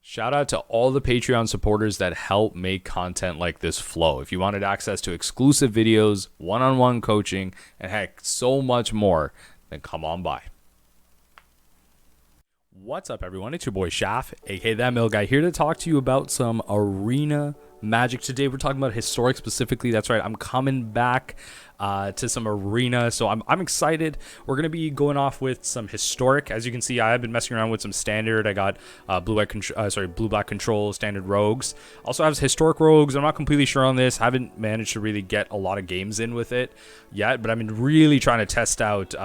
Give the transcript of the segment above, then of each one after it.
Shout out to all the Patreon supporters that help make content like this flow. If you wanted access to exclusive videos, one-on-one coaching, and heck, so much more, then come on by. What's up, everyone? It's your boy Shaft, aka That Mill Guy, here to talk to you about some Arena Magic. Today we're talking about Historic specifically. That's right, I'm coming back to some Arena, so I'm excited. We're gonna be going off with some Historic. As you can see, I have been messing around with some Standard. I got Bruvac Control, Standard Rogues. Also have Historic Rogues. I'm not completely sure on this. Haven't managed to really get a lot of games in with it yet, but I've been really trying to test out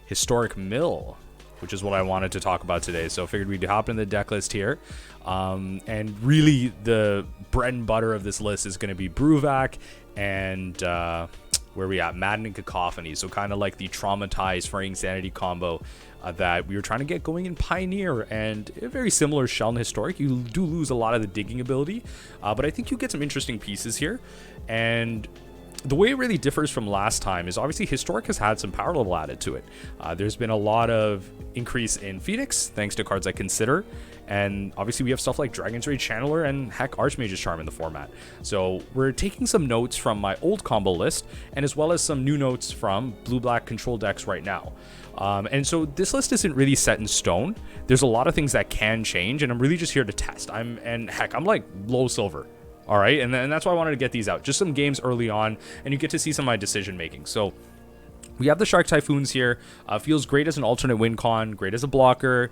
Historic Mill, which is what I wanted to talk about today. So I figured we'd hop in the deck list here. And really the bread and butter of this list is going to be Bruvac and where we at? Maddening Cacophony. So kind of like the traumatized for insanity combo that we were trying to get going in Pioneer, and a very similar shell in Historic. You do lose a lot of the digging ability, but I think you get some interesting pieces here. And the way it really differs from last time is obviously Historic has had some power level added to it. There's been a lot of increase in Phoenix thanks to cards like Consider, and obviously we have stuff like Dragon's Rage Channeler and heck, Archmage's Charm in the format. So we're taking some notes from my old combo list, and as well as some new notes from blue-black control decks right now. And so this list isn't really set in stone. There's a lot of things that can change, and I'm really just here to test. I'm like low silver. All right, and that's why I wanted to get these out. Just some games early on, and you get to see some of my decision making. So we have the Shark Typhoons here. Feels great as an alternate win con, great as a blocker.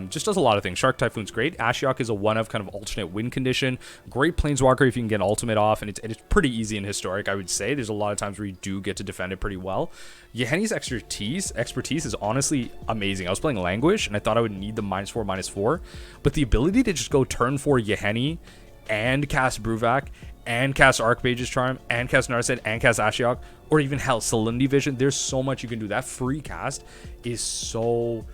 Just does a lot of things. Shark Typhoon's great. Ashiok is a one of kind of alternate win condition. Great Planeswalker if you can get ultimate off, and it's pretty easy in Historic, I would say. There's a lot of times where you do get to defend it pretty well. Yahenni's expertise is honestly amazing. I was playing Languish, and I thought I would need the -4/-4, but the ability to just go turn 4 Yahenni and cast Bruvac, and cast Archmage's Charm, and cast Narset, and cast Ashiok, or even hell, Silundi Vision. There's so much you can do. That free cast is so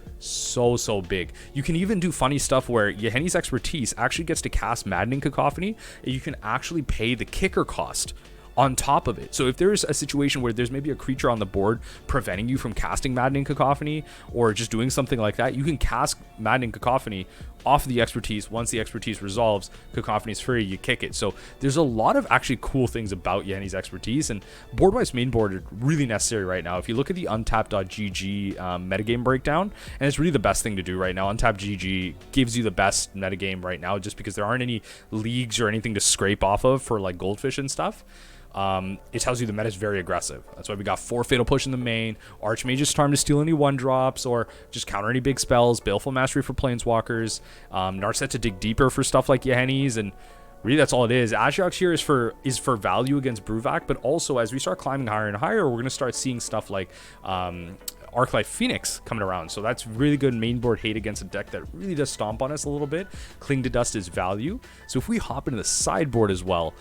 big. You can even do funny stuff where Yahenni's expertise actually gets to cast Maddening Cacophony, and you can actually pay the kicker cost on top of it. So if there's a situation where there's maybe a creature on the board preventing you from casting Maddening Cacophony, or just doing something like that, you can cast Maddening Cacophony off the expertise. Once the expertise resolves, Cacophony's free, you kick it. So there's a lot of actually cool things about Yahenni's expertise, and board-wise main board are really necessary right now. If you look at the untapped.gg metagame breakdown, and it's really the best thing to do right now. Untapped.gg gives you the best metagame right now, just because there aren't any leagues or anything to scrape off of for like Goldfish and stuff. It tells you the meta is very aggressive. That's why we got 4 Fatal Push in the main, Archmage's Charm to steal any 1-drops, or just counter any big spells, Baleful Mastery for Planeswalkers, Narset to dig deeper for stuff like Yahenni's, and really that's all it is. Ashiok here is for value against Bruvac, but also as we start climbing higher and higher, we're going to start seeing stuff like Arclight Phoenix coming around. So that's really good main board hate against a deck that really does stomp on us a little bit. Cling to Dust is value. So if we hop into the sideboard as well,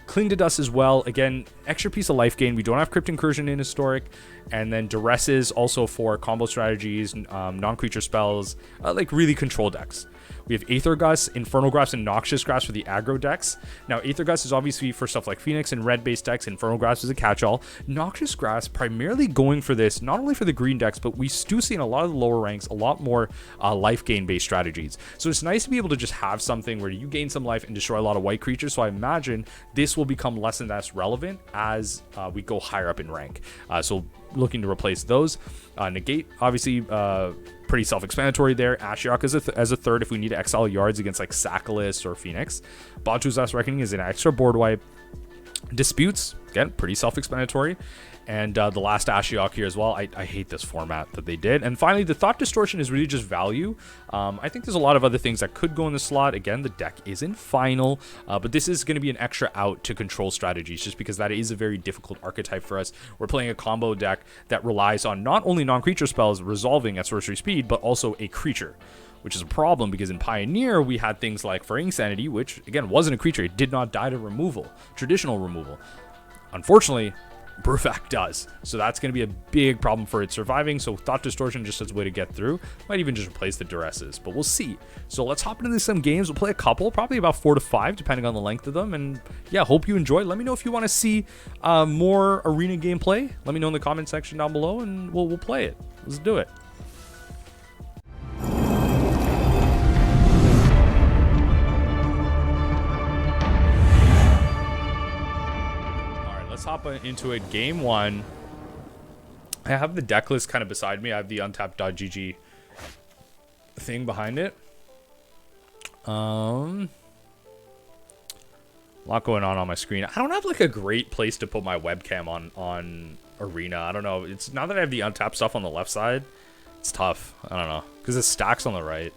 Cling to Dust as well. Again, extra piece of life gain. We don't have Crypt Incursion in Historic. And then Duresses also for combo strategies, non-creature spells, like really control decks. We have Aether Gust, Infernal Grasp, and Noxious Grasp for the aggro decks. Now, Aether Gust is obviously for stuff like Phoenix and red-based decks. Infernal Grasp is a catch-all. Noxious Grasp primarily going for this, not only for the green decks, but we do see in a lot of the lower ranks a lot more life gain-based strategies. So it's nice to be able to just have something where you gain some life and destroy a lot of white creatures. So I imagine this will become less and less relevant as we go higher up in rank. So looking to replace those. Negate, obviously, pretty self-explanatory there. Ashiok as a third if we need to exile yards against like Sackless or Phoenix. Batu's Last Reckoning is an extra board wipe. Disputes, again, pretty self-explanatory. And the last Ashiok here as well. I hate this format that they did. And finally, the Thought Distortion is really just value. I think there's a lot of other things that could go in the slot. Again, the deck isn't final, but this is going to be an extra out to control strategies, just because that is a very difficult archetype for us. We're playing a combo deck that relies on not only non-creature spells resolving at sorcery speed, but also a creature, which is a problem because in Pioneer, we had things like For Insanity, which, again, wasn't a creature. It did not die to removal, traditional removal. Unfortunately, Bruvac does. So that's going to be a big problem for it surviving. So Thought Distortion just as a way to get through. Might even just replace the Duresses, but we'll see. So let's hop into some games. We'll play a couple, probably about 4 to 5, depending on the length of them. And yeah, hope you enjoy. Let me know if you want to see more Arena gameplay. Let me know in the comment section down below, and we'll play it. Let's do it. hop into it. Game 1. I have the deck list kind of beside me. I have the untapped.gg thing behind it. A lot going on my screen. I don't have like a great place to put my webcam on Arena. I don't know. It's now that I have the untapped stuff on the left side, it's tough. I don't know because it stacks on the right.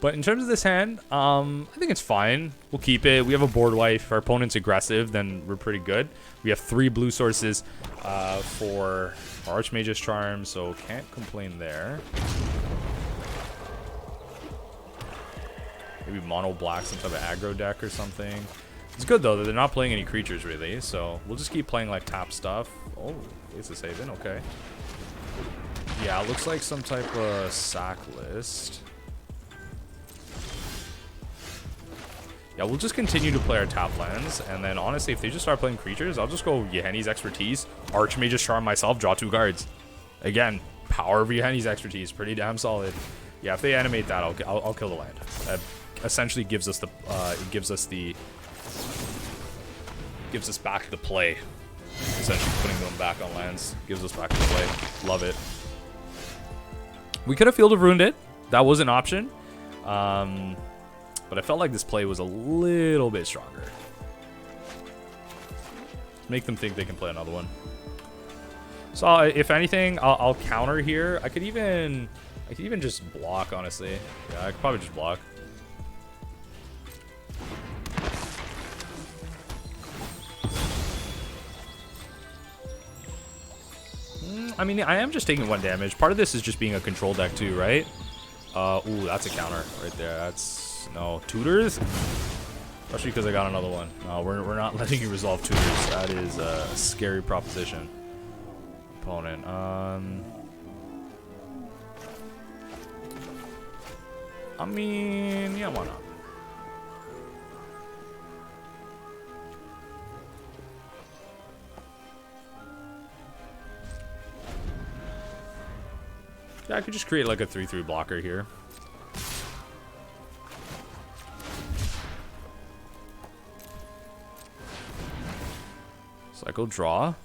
But in terms of this hand, I think it's fine. We'll keep it. We have a board wipe. If our opponent's aggressive, then we're pretty good. We have 3 blue sources for Archmage's Charm, so can't complain there. Maybe mono black, some type of aggro deck or something. It's good though that they're not playing any creatures really, so we'll just keep playing like tap stuff. Oh, Ace of Haven, okay. Yeah, it looks like some type of sack list. Yeah, we'll just continue to play our tap lands, and then honestly, if they just start playing creatures, I'll just go Yahenni's Expertise, Archmage's Charm myself, draw 2 cards. Again, power of Yahenni's Expertise, pretty damn solid. Yeah, if they animate that, I'll kill the land. That essentially gives us the gives us back the play. Essentially putting them back on lands gives us back the play. Love it. We could have Field of Ruined it. That was an option. But I felt like this play was a little bit stronger. Make them think they can play another one. So if anything, I'll counter here. I could even just block, honestly. Yeah, I could probably just block. I mean, I am just taking 1 damage. Part of this is just being a control deck too, right? Ooh, that's a counter right there. That's no tutors. Especially because I got another one. No, we're not letting you resolve tutors. That is a scary proposition. Opponent. I mean, yeah, why not? Yeah, I could just create like a 3/3 blocker here. Cycle draw.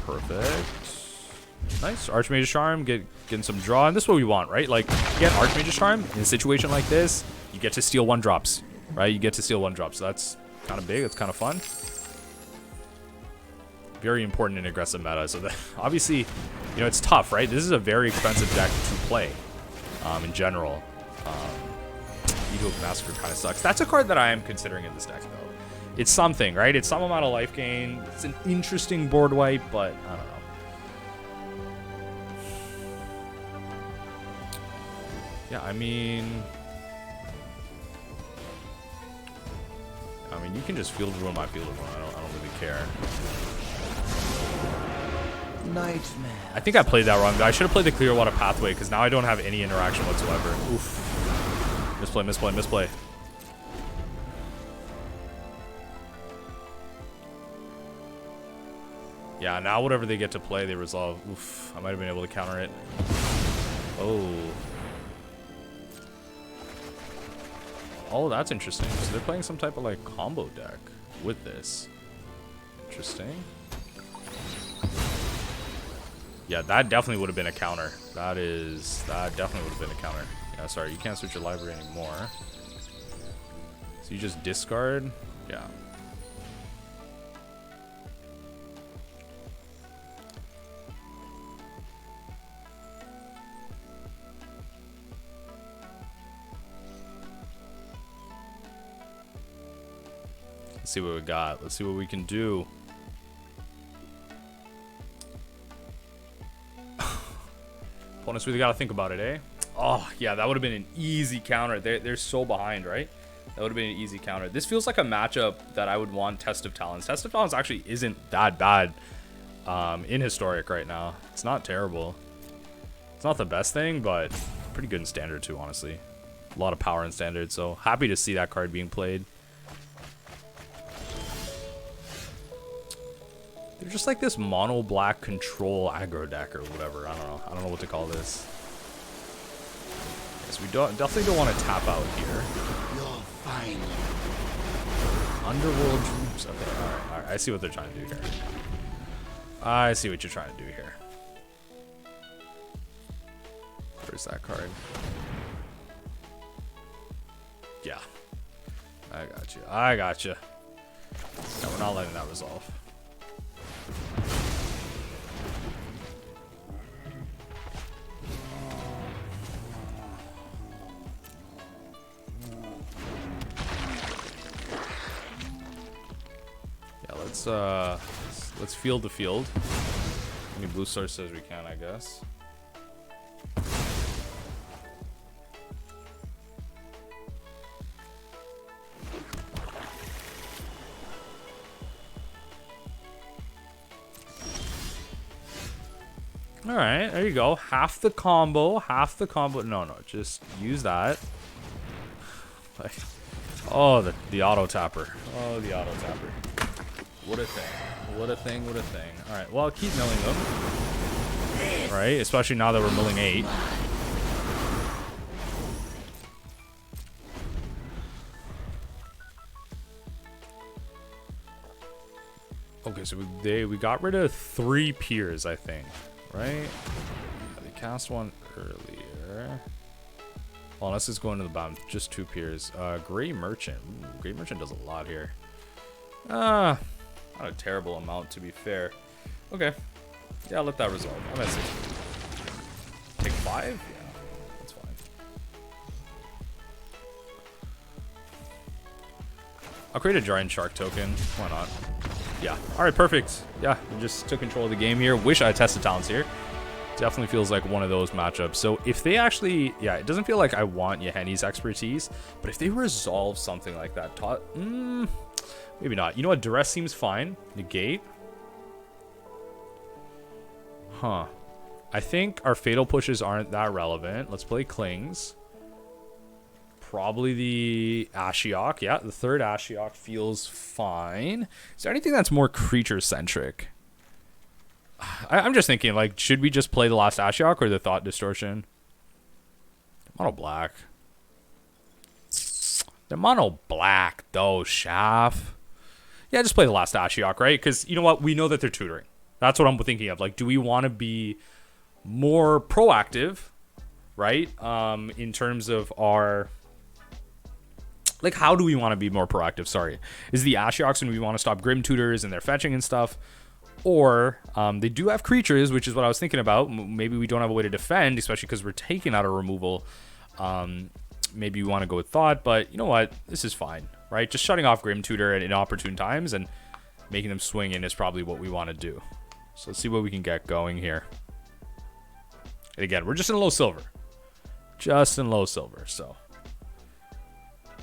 Perfect. Nice. Archmage's Charm, getting some draw. And this is what we want, right? Like, get Archmage's Charm in a situation like this, you get to steal 1-drops, right? You get to steal 1-drops. So that's kind of big. That's kind of fun. Very important in aggressive meta. So that obviously, you know, it's tough, right? This is a very expensive deck to play in general. Ego Massacre kind of sucks. That's a card that I am considering in this deck, though. It's something, right? It's some amount of life gain. It's an interesting board wipe, but I don't know. Yeah, I mean, you can just Field Ruin my Field Ruin. I don't really care. Nightmare. I think I played that wrong. I should have played the Clearwater Pathway because now I don't have any interaction whatsoever. Oof. Misplay, misplay, misplay. Yeah, now whatever they get to play, they resolve. Oof, I might have been able to counter it. Oh. Oh, that's interesting. So they're playing some type of like combo deck with this. Interesting. Yeah, that definitely would have been a counter. That definitely would have been a counter. Yeah, sorry, you can't switch your library anymore. So you just discard? Yeah. Let's see what we got. Let's see what we can do. Opponents really got to think about it, eh? Oh, yeah, that would have been an easy counter. They're so behind, right? That would have been an easy counter. This feels like a matchup that I would want Test of Talents. Test of Talents actually isn't that bad in Historic right now. It's not terrible. It's not the best thing, but pretty good in Standard too, honestly. A lot of power in Standard, so happy to see that card being played. They're just like this mono black control aggro deck or whatever. I don't know what to call this. Yes, we definitely don't want to tap out here. You're fine. Underworld Dreams. Okay, alright. I see what they're trying to do here. I see what you're trying to do here. Where's that card? Yeah. I got you. I got you. No, we're not letting that resolve. Yeah, let's field the field. As many blue sources as we can, I guess. All right, there you go. Half the combo, half the combo. No, just use that. Like, oh, the auto tapper. Oh, the auto tapper. What a thing. What a thing, what a thing. All right, well, keep milling them. Right, especially now that we're milling 8. Okay, so we got rid of 3 piers, I think. Right? Yeah, they cast one earlier. Well, unless it's going to the bottom. Just 2 piers. Gray Merchant. Ooh, Gray Merchant does a lot here. Not a terrible amount, to be fair. Okay. Yeah, let that resolve. I'm at 6. Take 5? Yeah, that's fine. I'll create a Giant Shark token. Why not? Yeah. All right, perfect. Yeah, we just took control of the game here. Wish I had tested talents here. Definitely feels like one of those matchups. So if they actually, yeah, it doesn't feel like I want Yahenni's expertise, but if they resolve something like that, maybe not. You know what? Duress seems fine. Negate. Huh. I think our fatal pushes aren't that relevant. Let's play Clings. Probably the Ashiok. Yeah, the 3rd Ashiok feels fine. Is there anything that's more creature-centric? I'm just thinking, like, should we just play the last Ashiok or the Thought Distortion? Mono black. The mono black, though, Shaft. Yeah, just play the last Ashiok, right? Because, you know what? We know that they're tutoring. That's what I'm thinking of. Like, do we want to be more proactive, right? In terms of our... Like, how do we want to be more proactive? Sorry. Is the Ashioks when we want to stop Grim Tutors and their fetching and stuff? Or they do have creatures, which is what I was thinking about. Maybe we don't have a way to defend, especially because we're taking out a removal. Maybe we want to go with Thought, but you know what? This is fine, right? Just shutting off Grim Tutor at inopportune times and making them swing in is probably what we want to do. So let's see what we can get going here. And again, we're just in low silver. Just in low silver, so...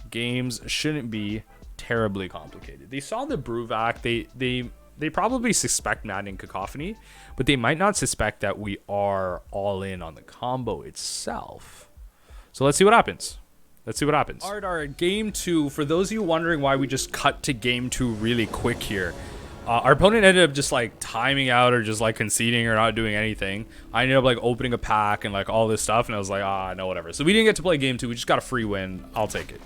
Games shouldn't be terribly complicated. They saw the Bruvac. They probably suspect Maddening Cacophony, but they might not suspect that we are all in on the combo itself. So let's see what happens. Let's see what happens. All right, game 2. For those of you wondering why we just cut to game 2 really quick here, our opponent ended up just like timing out or just like conceding or not doing anything. I ended up like opening a pack and like all this stuff, and I was like, no, whatever. So we didn't get to play game 2. We just got a free win. I'll take it.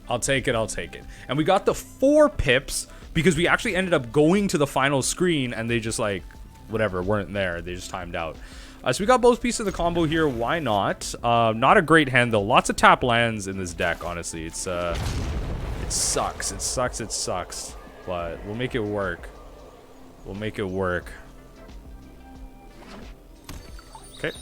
I'll take it. I'll take it. And we got the 4 pips because we actually ended up going to the final screen and they just like, whatever, weren't there. They just timed out. So we got both pieces of the combo here. Why not? Not a great hand though. Lots of tap lands in this deck, honestly. It's it sucks. It sucks. It sucks. But we'll make it work. We'll make it work. Okay.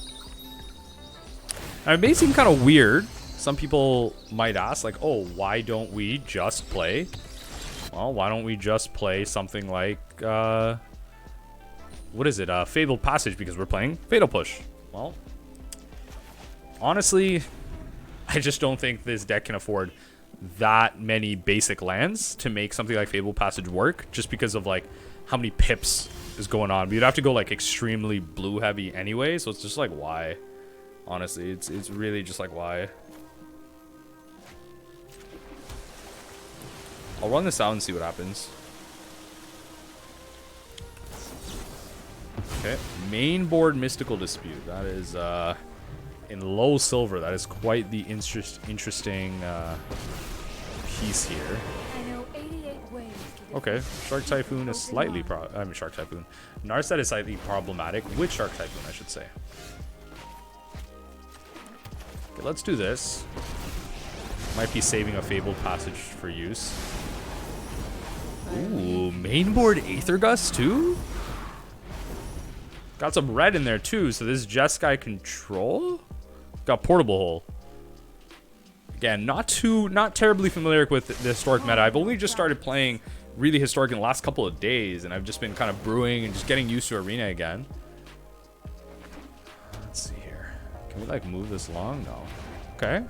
Now, it may seem kind of weird. Some people might ask, like, oh, why don't we just play? Well, why don't we just play something like, what is it? Fabled Passage, because we're playing Fatal Push. Well, honestly, I just don't think this deck can afford that many basic lands to make something like Fabled Passage work, just because of, like, how many pips is going on. We'd have to go, like, extremely blue heavy anyway, so it's just, like, why? Honestly, it's really just, like, why? I'll run this out and see what happens. Okay, main board Mystical Dispute. That is in low silver. That is quite the interesting piece here. I know 88 ways to Okay, Shark Typhoon is slightly Shark Typhoon. Narset is slightly problematic with Shark Typhoon, I should say. Okay, let's do this. Might be saving a Fabled Passage for use. Ooh, mainboard Aether Gust too? Got some red in there too, so this is Jeskai control? Got Portable Hole. Again, not terribly familiar with the historic meta. I've only just started playing really historic in the last couple of days, and I've just been kind of brewing and just getting used to Arena again. Let's see here. Can we like move this along? No. Okay.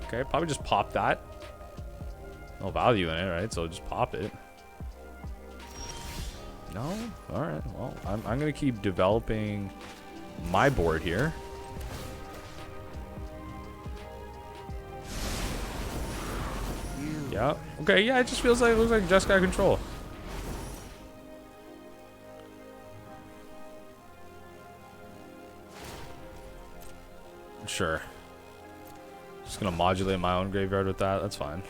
Okay, probably just pop that. No value in it, right? So just pop it. No? Alright, well, I'm gonna keep developing my board here. Yeah. Okay, yeah, it just feels like it looks like Jeskai control. Sure. Just gonna modulate my own graveyard with that. That's fine.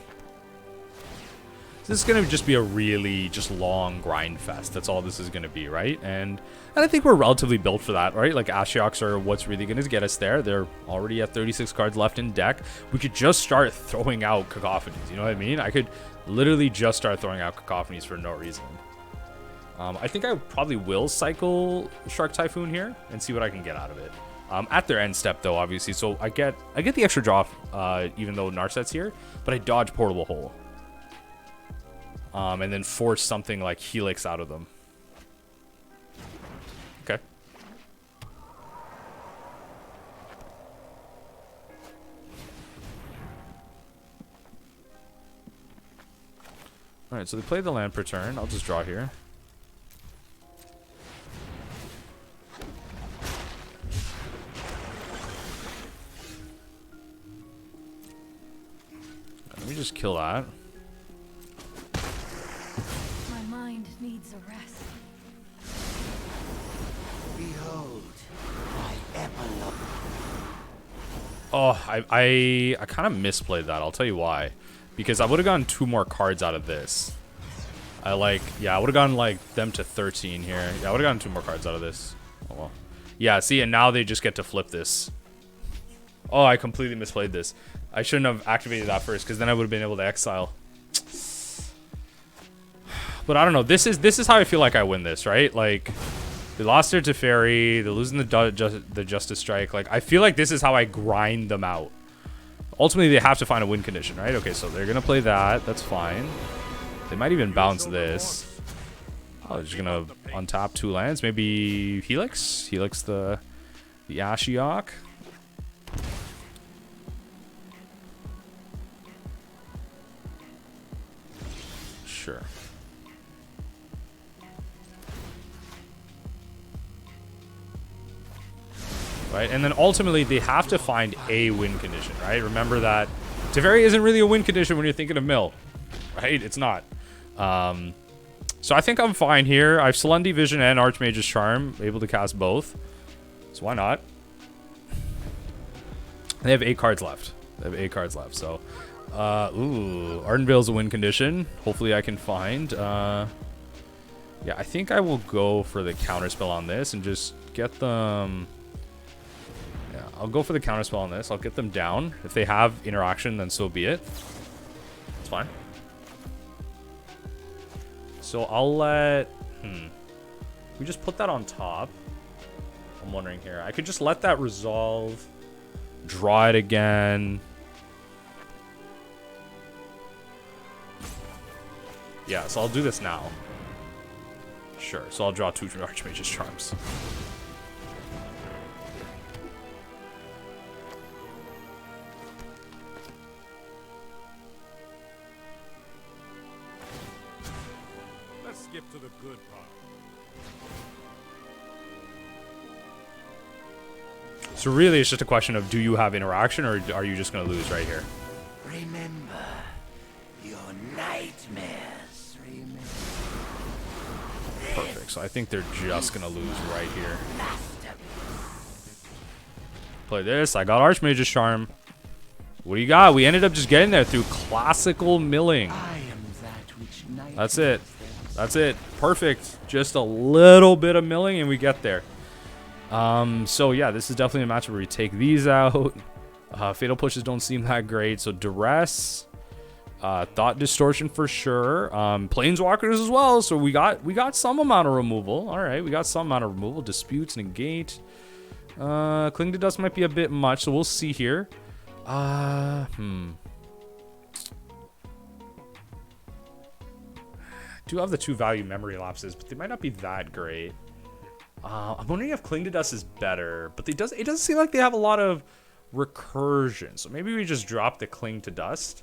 This is gonna just be a really just long grind fest. That's all this is gonna be, right? And I think we're relatively built for that, right? Like Ashioks are what's really gonna get us there. They're already at 36 cards left in deck. We could just start throwing out Cacophonies. You know what I mean? I could literally just start throwing out Cacophonies for no reason. I think I probably will cycle Shark Typhoon here and see what I can get out of it. At their end step though, obviously, so I get the extra draw, even though Narset's here, but I dodge Portable Hole. And then force something like Helix out of them. Okay. Alright, so they play the land per turn. I'll just draw here. Let me just kill that. Needs a rest. Behold, my epilogue. Oh, I kind of misplayed that. I'll tell you why. Because I would have gotten 2 more cards out of this. I would have gotten like them to 13 here. Yeah, I would have gotten 2 more cards out of this. Oh well. Yeah, see, and now they just get to flip this. Oh, I completely misplayed this. I shouldn't have activated that first, because then I would have been able to exile. But I don't know. This is how I feel like I win this, right? Like, they lost their Teferi, they're losing the Justice Strike. Like, I feel like this is how I grind them out. Ultimately, they have to find a win condition, right? Okay, so they're gonna play that. That's fine. They might even bounce this. Oh, they're just gonna untap 2 lands. Maybe Helix. Helix the Ashiok. Sure. Right, and then ultimately they have to find a win condition, right? Remember that Teferi isn't really a win condition when you're thinking of mill, right? It's not. So I think I'm fine here. I have Silundi Vision and Archmage's Charm, able to cast both. So why not? They have 8 cards left. So, ooh, Ardent Veil's a win condition. Hopefully I can find. Yeah, I think I will go for the counterspell on this and just get them. Yeah, I'll go for the counterspell on this. I'll get them down. If they have interaction, then so be it. It's fine. So I'll let... we just put that on top. I'm wondering here. I could just let that resolve. Draw it again. Yeah, so I'll do this now. Sure, so I'll draw 2 Archmage's Charms. Skip to the good part. So really it's just a question of, do you have interaction or are you just going to lose right here? Remember your nightmares. Remember. Perfect. So I think they're just going to lose right here. Play this. I got Archmage's Charm. What do you got? We ended up just getting there through classical milling. I am that which night That's it. That's it. Perfect. Just a little bit of milling and we get there. So yeah, this is definitely a matchup where we take these out. Fatal pushes don't seem that great. So duress, thought distortion for sure. Planeswalkers as well. So we got some amount of removal. All right, we got some amount of removal. Disputes, negate. Cling to Dust might be a bit much, so we'll see here. Do have the 2 value memory lapses, but they might not be that great. I'm wondering if Cling to Dust is better, but it doesn't seem like they have a lot of recursion. So maybe we just drop the Cling to Dust.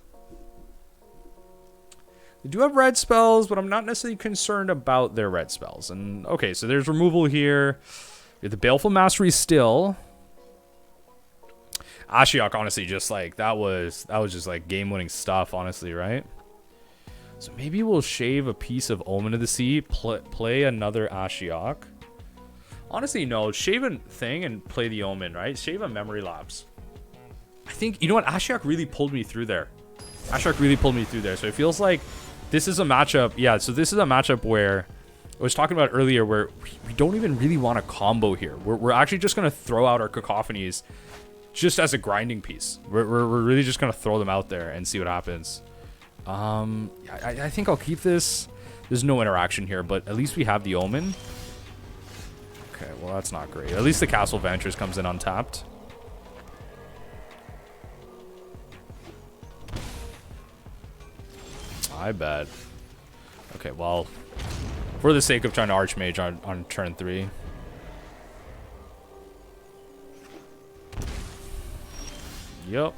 They do have red spells, but I'm not necessarily concerned about their red spells. And okay, so there's removal here. We have the Baleful Mastery still. Ashiok, honestly, just like that was just like game-winning stuff, honestly, right? So maybe we'll shave a piece of Omen of the Sea, play another Ashiok. Honestly, no. Shave a thing and play the Omen, right? Shave a memory lapse. I think, you know what? Ashiok really pulled me through there. Ashiok really pulled me through there. So it feels like this is a matchup. Yeah, so this is a matchup where I was talking about earlier where we don't even really want a combo here. We're actually just going to throw out our cacophonies just as a grinding piece. We're really just going to throw them out there and see what happens. I think I'll keep this. There's no interaction here, but at least we have the Omen. Okay, well, that's not great. At least the Castle Vantress comes in untapped. I bet. Okay, well, for the sake of trying to Archmage on turn 3. Yep.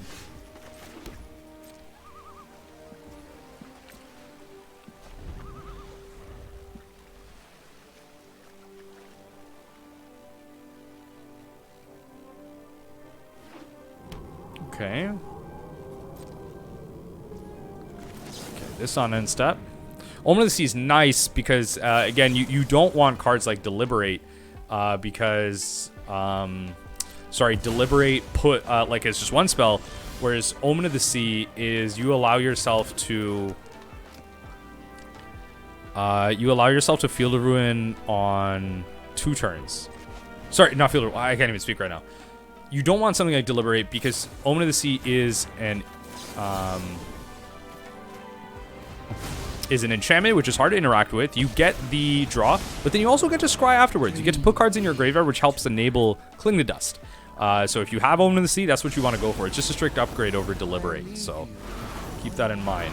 Okay. This on end step. Omen of the Sea is nice because, again, you don't want cards like Deliberate because, sorry, Deliberate put, like, it's just one spell, whereas Omen of the Sea is you allow yourself to Field of Ruin on 2 turns. Sorry, not Field of Ruin. I can't even speak right now. You don't want something like Deliberate because Omen of the Sea is an enchantment, which is hard to interact with. You get the draw, but then you also get to scry afterwards. You get to put cards in your graveyard, which helps enable Cling to Dust. So if you have Omen of the Sea, that's what you want to go for. It's just a strict upgrade over Deliberate, so keep that in mind.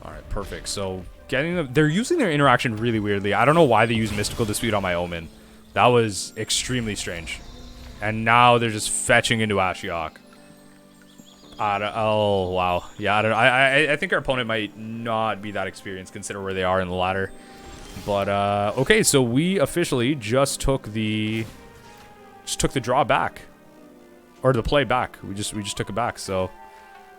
All right, perfect. So getting them, they're using their interaction really weirdly. I don't know why they use Mystical Dispute on my Omen. That was extremely strange. And now they're just fetching into Ashiok. Oh, wow. Yeah, I don't know. I think our opponent might not be that experienced, considering where they are in the ladder. But, okay, so we officially just took the draw back. Or the play back. We just took it back. So,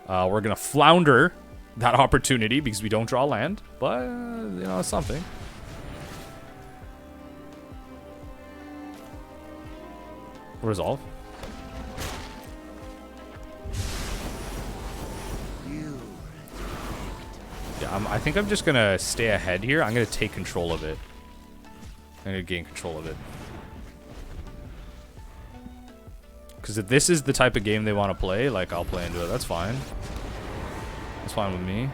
we're going to flounder that opportunity because we don't draw land. But, you know, it's something. Resolve. Yeah, I think I'm just gonna stay ahead here. I'm gonna take control of it. I'm gonna gain control of it. Because if this is the type of game they want to play, like, I'll play into it. That's fine. That's fine with me.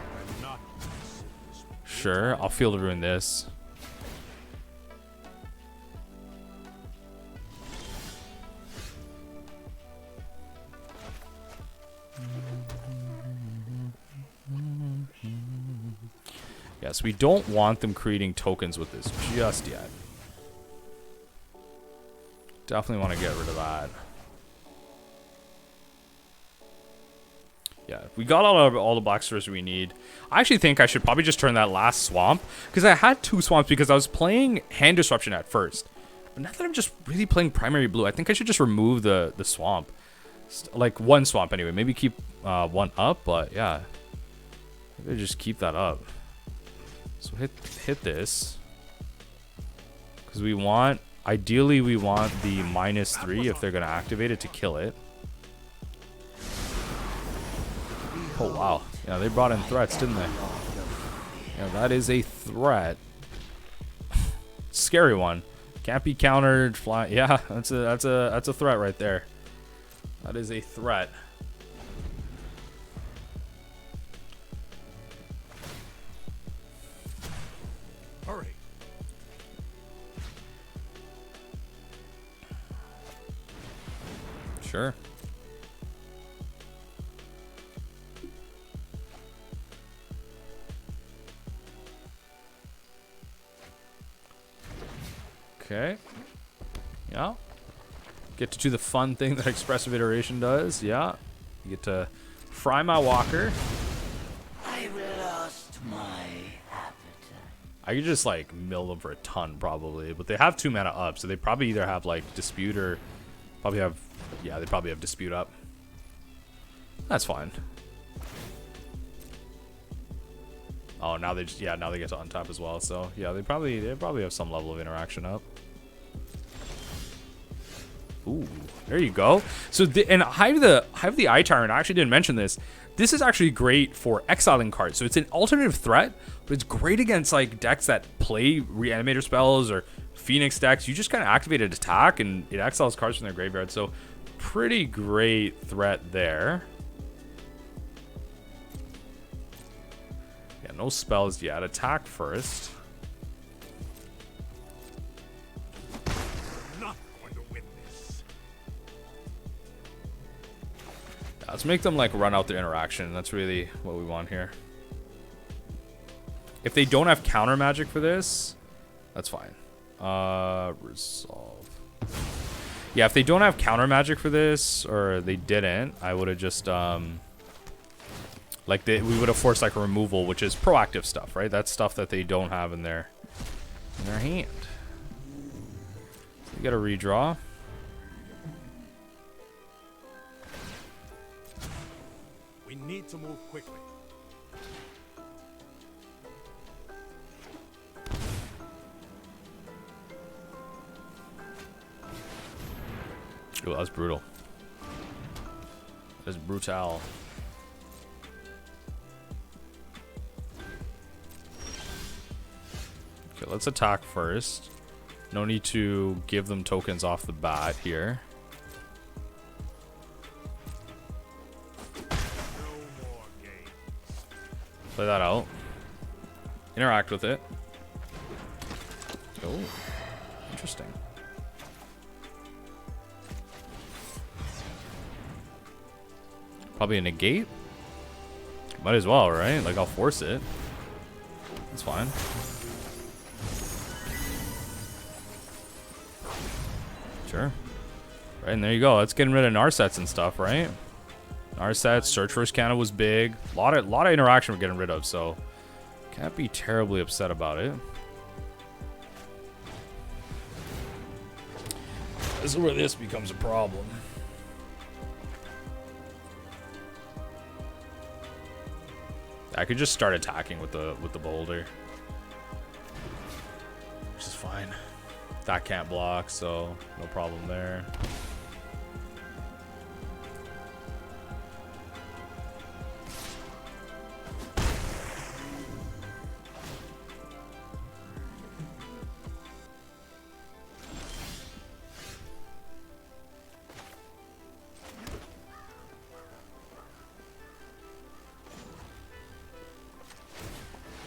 Sure, I'll Field of Ruin this. Yes, we don't want them creating tokens with this just yet. Definitely want to get rid of that. Yeah, we got all the black stores we need. I actually think I should probably just turn that last swamp, because I had 2 swamps because I was playing Hand Disruption at first. But now that I'm just really playing primary blue, I think I should just remove the swamp. Like 1 swamp anyway. Maybe keep 1 up, but yeah. Maybe just keep that up. So hit this. Because we want, ideally we want the -3 if they're going to activate it to kill it. Oh wow. Yeah, they brought in threats, didn't they? Yeah, that is a threat. Scary one. Can't be countered. Fly. Yeah, that's a threat right there. That is a threat. Hurry. Sure. Okay. Yeah. Get to do the fun thing that expressive iteration does. Yeah. You get to fry my walker. I've lost my appetite. I could just like mill them for a ton probably, but they have 2 mana up, so they probably either have like dispute or probably have, yeah, they probably have dispute up. That's fine. Oh, now they just, yeah, now they get to untap as well. So yeah, they probably have some level of interaction up. Ooh, there you go. So and Hive the Eye Tyrant, I actually didn't mention this. This is actually great for exiling cards. So it's an alternative threat, but it's great against like decks that play reanimator spells or Phoenix decks. You just kind of activate an attack and it exiles cards from their graveyard. So pretty great threat there. Yeah, no spells yet. Attack first. Not going to win this. Let's make them like run out their interaction. That's really what we want here. If they don't have counter magic for this, that's fine. Resolve. Yeah, if they don't have counter magic for this, or they didn't, I would have just like we would have forced like a removal, which is proactive stuff, right? That's stuff that they don't have in their hand. So you got to redraw. We need to move quickly. Oh, that's brutal. That's brutal. Okay, let's attack first. No need to give them tokens off the bat here. Play that out. Interact with it. Oh, interesting. Probably a negate. Might as well, right? Like, I'll force it. That's fine. Sure. Right, and there you go. That's getting rid of Narsets and stuff, right? Narsets, Search for Canna was big. A lot of interaction we're getting rid of, so can't be terribly upset about it. This is where this becomes a problem. I could just start attacking with the beholder, which is fine. That can't block, so no problem there.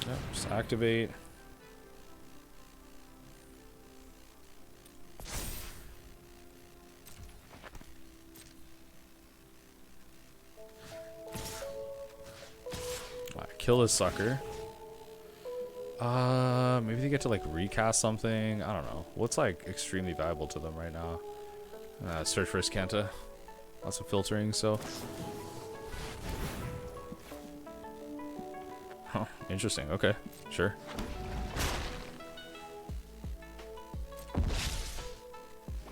Yep, just activate. Kill this sucker. Maybe they get to like recast something. I don't know. What's like extremely valuable to them right now? Search for Iskanta. Lots of filtering, so. Huh, interesting. Okay, sure.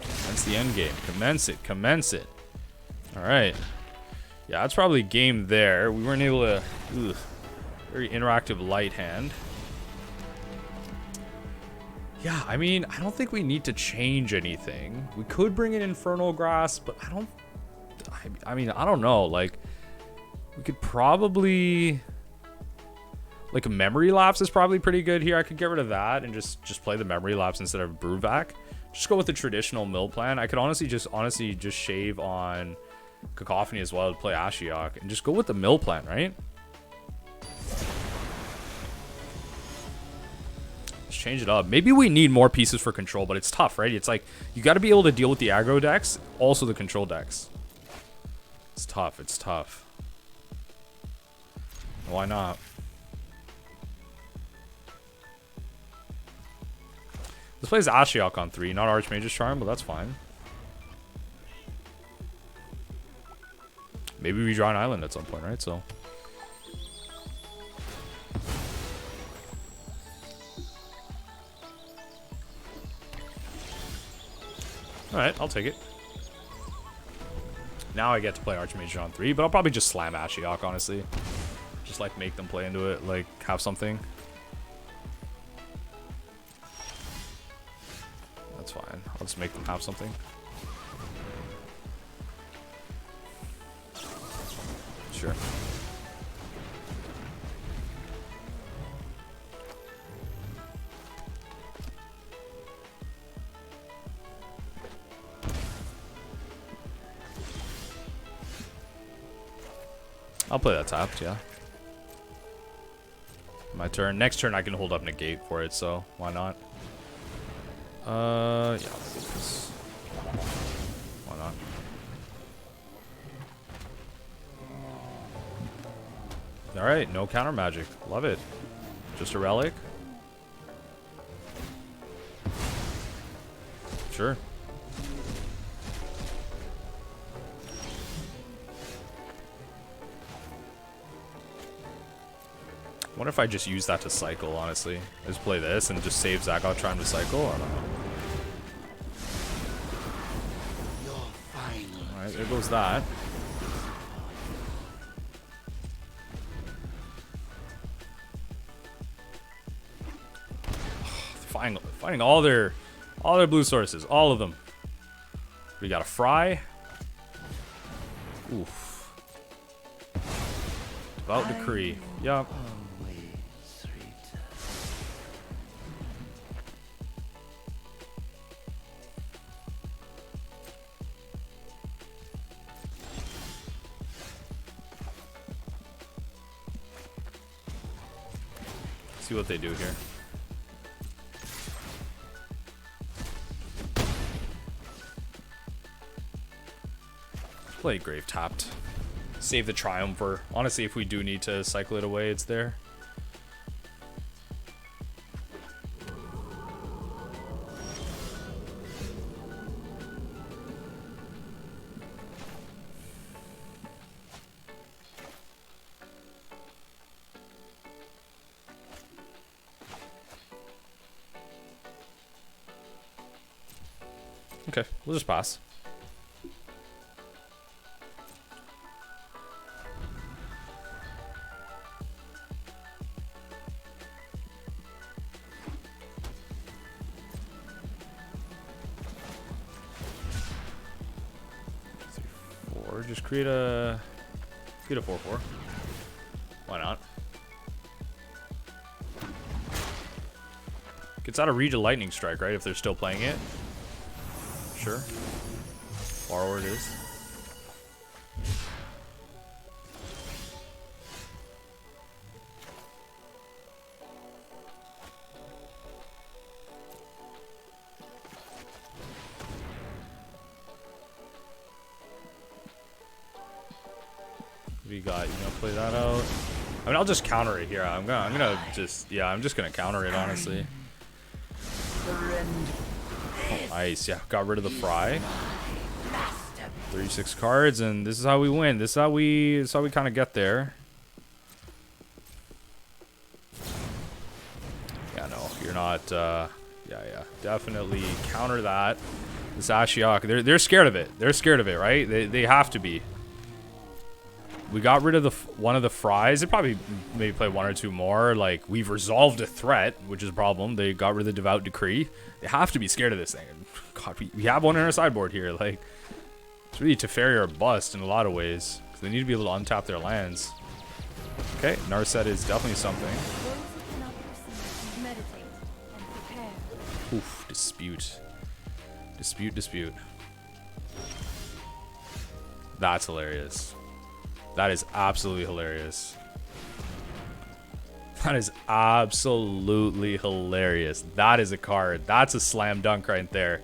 That's the end game. Commence it. Commence it. All right. Yeah, that's probably game there. We weren't able to. Ugh. Very interactive light hand. Yeah, I mean, I don't think we need to change anything. We could bring in Infernal Grasp, but I mean, I don't know. Like, we could probably... Like a memory lapse is probably pretty good here. I could get rid of that and just play the memory lapse instead of Bruvac. Just go with the traditional mill plan. I could honestly just shave on Cacophony as well to play Ashiok and just go with the mill plan, right? Let's change it up. Maybe we need more pieces for control, but it's tough, right? It's like you got to be able to deal with the aggro decks, also the control decks. It's tough. It's tough. Why not? This plays Ashiok on 3, not Archmage's Charm, but that's fine. Maybe we draw an island at some point, right? So. Alright, I'll take it. Now I get to play Archmage on 3, but I'll probably just slam Ashiok, honestly. Just like make them play into it, like have something. That's fine. I'll just make them have something. Sure. I'll play that tapped, yeah. My turn. Next turn I can hold up negate for it, so why not? Yeah, this. Why not? Alright, no counter magic. Love it. Just a relic. Sure. What if I just use that to cycle, honestly? Just play this and just save Zagoth trying to cycle? I don't know. Alright, there goes that. Finding all their blue sources, all of them. We got a Fry. Oof. Devout Decree. Yup. See what they do here. Play Grave tapped. Save the Triumpher. Honestly, if we do need to cycle it away, it's there. Okay, we'll just pass. Just create a 4/4. Why not? Gets out of reach a lightning strike, right? If they're still playing it. Sure. Borrower it is. We got, you know, play that out. I mean, I'll just counter it here. I'm gonna just, yeah, I'm just gonna counter it, honestly. Oh, nice, yeah, got rid of the Fry. 36 cards, and this is how we win. This is how we kind of get there. Yeah, no, you're not. Yeah, definitely counter that. This Ashiok, they're scared of it. They're scared of it, right? They have to be. We got rid of one of the Fries. They probably maybe play one or two more. Like, we've resolved a threat, which is a problem. They got rid of the Devout Decree. They have to be scared of this thing. God, we have one in our sideboard here. Like, it's really Teferi or bust in a lot of ways. They need to be able to untap their lands. Okay, Narset is definitely something. Those who cannot perceive, meditate and prepare. Oof, dispute. Dispute. That's hilarious. That is absolutely hilarious. That is absolutely hilarious. That is a card. That's a slam dunk right there.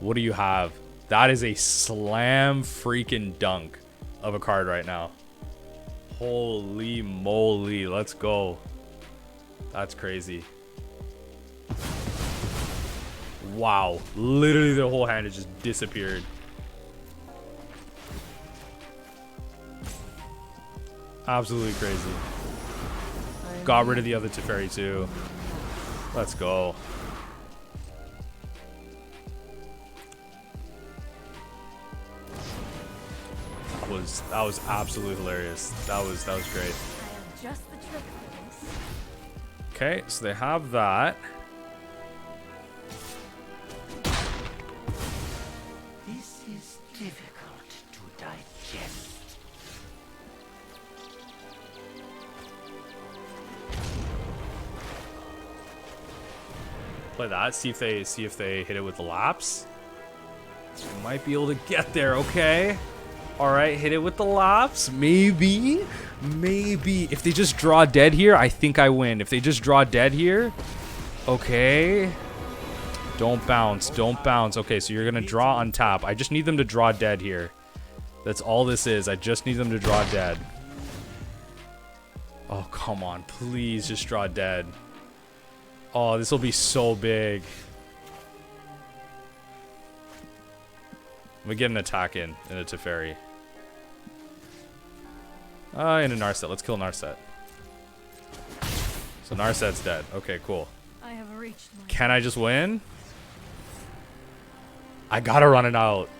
What do you have? That is a slam freaking dunk of a card right now. Holy moly. Let's go. That's crazy. Wow. Literally the whole hand has just disappeared. Absolutely crazy. Got rid of the other Teferi too. Let's go. That was absolutely hilarious. That was great. I have just the trick for this. Okay, so they have that. This is difficult to digest. Play that. See if they hit it with the laps. We might be able to get there. Okay. All right, hit it with the laps. Maybe. If they just draw dead here, I think I win. If they just draw dead here, okay. Don't bounce. Okay, so you're gonna draw on top. I just need them to draw dead here. That's all this is. I just need them to draw dead. Oh, come on. Please just draw dead. Oh, this will be so big. We get an attack in a Teferi. In a Narset. Let's kill Narset. So Narset's dead. Okay, cool. I have reached my Can I just win? I gotta run it out.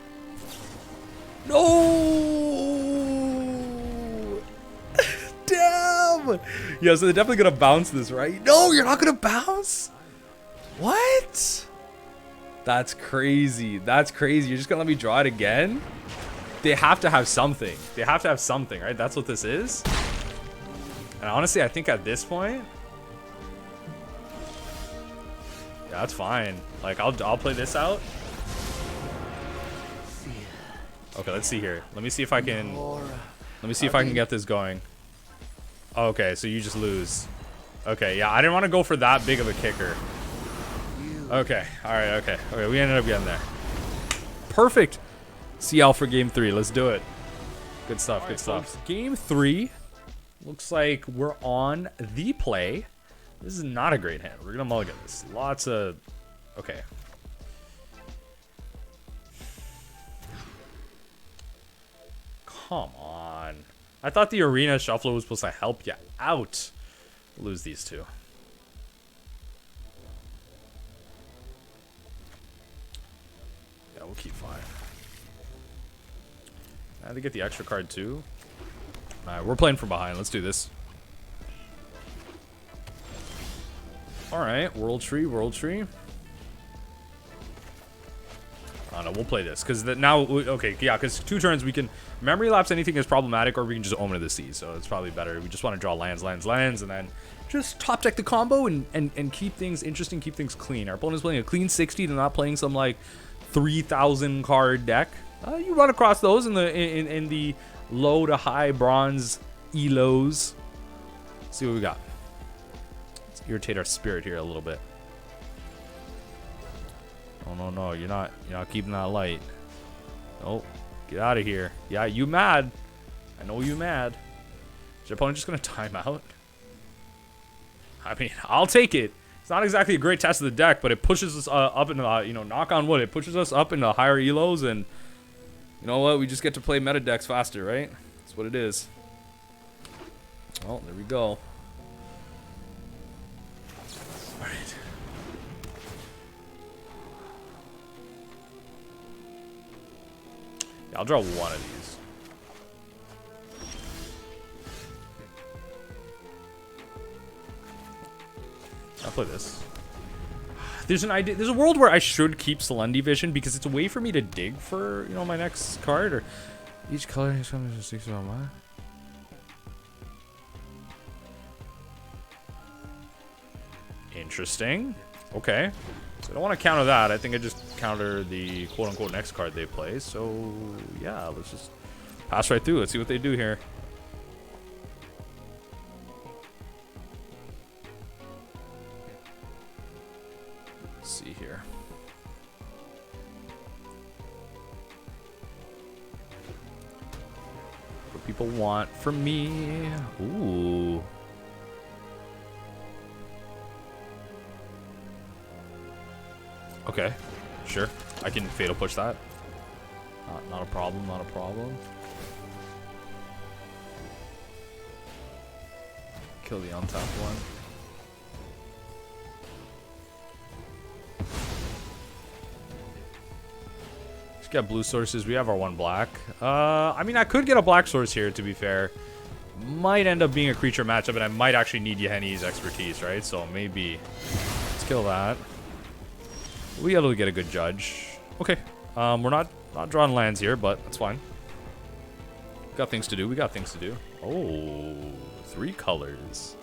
No! Damn! Yeah, so they're definitely gonna bounce this, right? No, you're not gonna bounce? What? That's crazy. That's crazy. You're just gonna let me draw it again? They have to have something. They have to have something, right? That's what this is. And honestly, I think at this point, yeah, that's fine. Like, I'll play this out. Okay, let's see here. Let me see if I can. Let me see if I can get this going. Okay, so you just lose. Okay, yeah, I didn't want to go for that big of a kicker. Okay, all right, okay, we ended up getting there. Perfect. CL for game 3. Let's do it. Good stuff, good stuff. Game 3. Looks like we're on the play. This is not a great hand. We're gonna mulligan this. Lots of. Okay. Come on. I thought the arena shuffler was supposed to help you out. Lose these two. Yeah, we'll keep fine. They get the extra card too. Alright, we're playing from behind. Let's do this. Alright, World Tree. Oh no, we'll play this because now, okay, yeah, because 2 turns we can memory lapse anything is problematic, or we can just Omen of the Sea. So it's probably better. We just want to draw lands, and then just top deck the combo and keep things interesting, keep things clean. Our opponent's playing a clean 60, they're not playing some like 3,000 card deck. You run across those in the low to high bronze elos. Let's see what we got. Let's irritate our spirit here a little bit. Oh no, you're not keeping that light. Oh, get out of here. Yeah, you mad. I know you mad. Is your opponent just gonna time out? I mean, I'll take it. It's not exactly a great test of the deck, but it pushes us up into the, knock on wood, it pushes us up into higher elos, and you know what? We just get to play meta decks faster, right? That's what it is. Well, there we go. Alright. Yeah, I'll draw one of these. I'll play this. There's an idea. There's a world where I should keep Silundi Vision because it's a way for me to dig for, my next card. Or each color is coming to 6 on my. Interesting. Okay. So I don't want to counter that. I think I just counter the quote-unquote next card they play. So, yeah, let's just pass right through. Let's see what they do here. Let's see here. What people want from me. Ooh. Okay, sure. I can fatal push that. Not a problem, not a problem. Kill the untapped one. Let's get blue sources. We have our one black. I mean, I could get a black source here, to be fair. Might end up being a creature matchup, and I might actually need Yahenni's expertise, right? So maybe. Let's kill that. We able to get a good judge. Okay. We're not drawing lands here, but that's fine. Got things to do. We got things to do. Oh, 3 colors.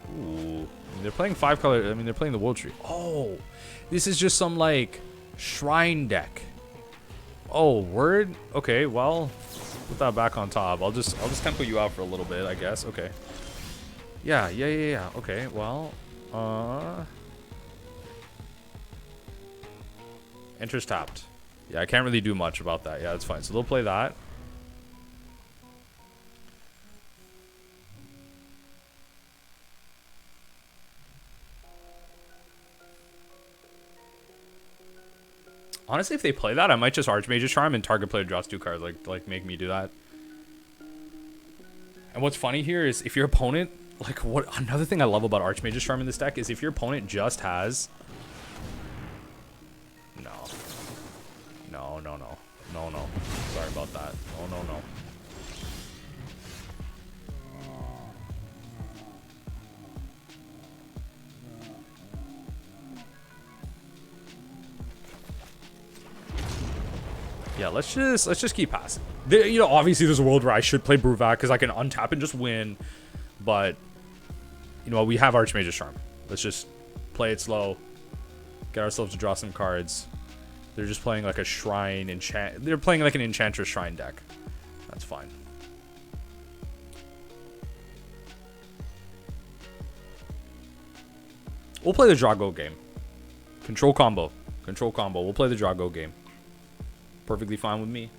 Ooh. I mean, they're playing 5 colors. I mean, they're playing the World Tree. Oh, this is just some like shrine deck. Oh, word. Okay, well, put that back on top. I'll just tempo you out for a little bit, I guess. Okay. Yeah. Okay, well, Interest tapped. Yeah, I can't really do much about that. Yeah, that's fine. So they'll play that. Honestly, if they play that, I might just Archmage's Charm and target player draws 2 cards. Like make me do that. And what's funny here is if your opponent, like, what another thing I love about Archmage's Charm in this deck is if your opponent just has. No. Sorry about that. No. Yeah, let's just keep passing. You know, obviously there's a world where I should play Bruvac because I can untap and just win, but you know we have Archmage's Charm. Let's just play it slow, get ourselves to draw some cards. They're just playing like a shrine enchant. They're playing like an enchantress shrine deck. That's fine. We'll play the Drago game. Control combo. We'll play the Drago game. Perfectly fine with me.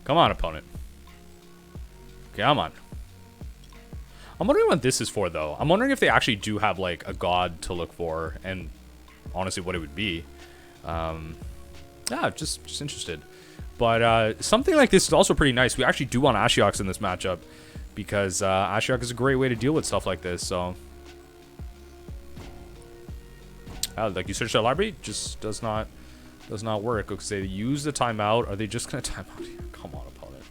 Come on, opponent. Come on. I'm wondering what this is for, though. I'm wondering if they actually do have, like, a god to look for, and honestly, what it would be. Yeah, just interested. But something like this is also pretty nice. We actually do want Ashiok's in this matchup, because Ashiok is a great way to deal with stuff like this, so. Like, you search the library, just does not work. Because they use the timeout. Are they just going to time out here? Come on, opponent.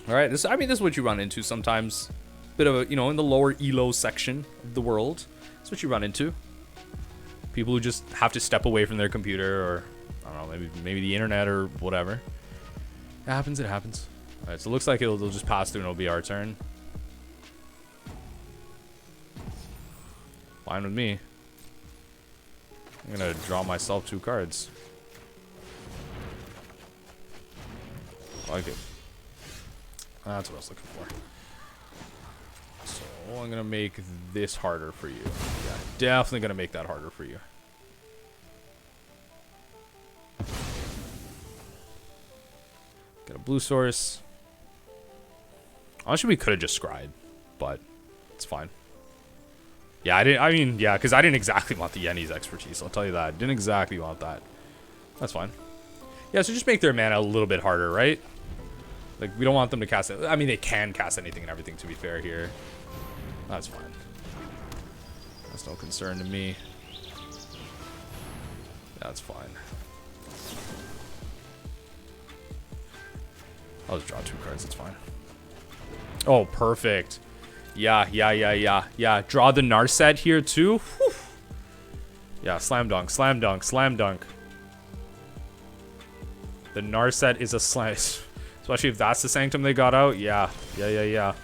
All right, this is what you run into sometimes. Bit of a, you know, in the lower elo section of the world. That's what you run into. People who just have to step away from their computer, or I don't know, maybe the internet or whatever. It happens. All right, so it looks like they'll just pass through and it'll be our turn. Fine with me. I'm gonna draw myself 2 cards. I like it. That's what I was looking for. So I'm gonna make this harder for you. Yeah, definitely gonna make that harder for you. Got a blue source. Honestly, we could have just scried, but it's fine. Yeah, because I didn't exactly want the Yahenni's expertise. I'll tell you that. Didn't exactly want that. That's fine. Yeah, so just make their mana a little bit harder, right? Like, we don't want them to cast it. I mean, they can cast anything and everything, to be fair here. That's fine. That's no concern to me. That's fine. I'll just draw 2 cards. It's fine. Oh, perfect. Yeah. Draw the Narset here, too. Whew. Yeah, slam dunk. The Narset is a slice. Especially if that's the Sanctum they got out. Yeah. Yeah.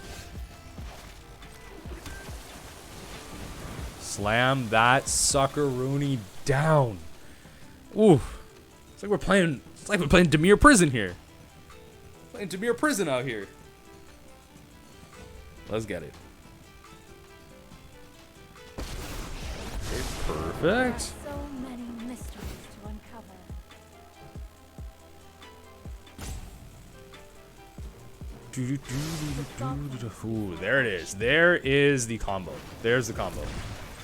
Slam that suckeroony down. Ooh. It's like we're playing Demir Prison here. Playing Demir Prison out here. Let's get it. Okay, perfect. So many mysteries to uncover. Ooh, there it is. There is the combo. There's the combo.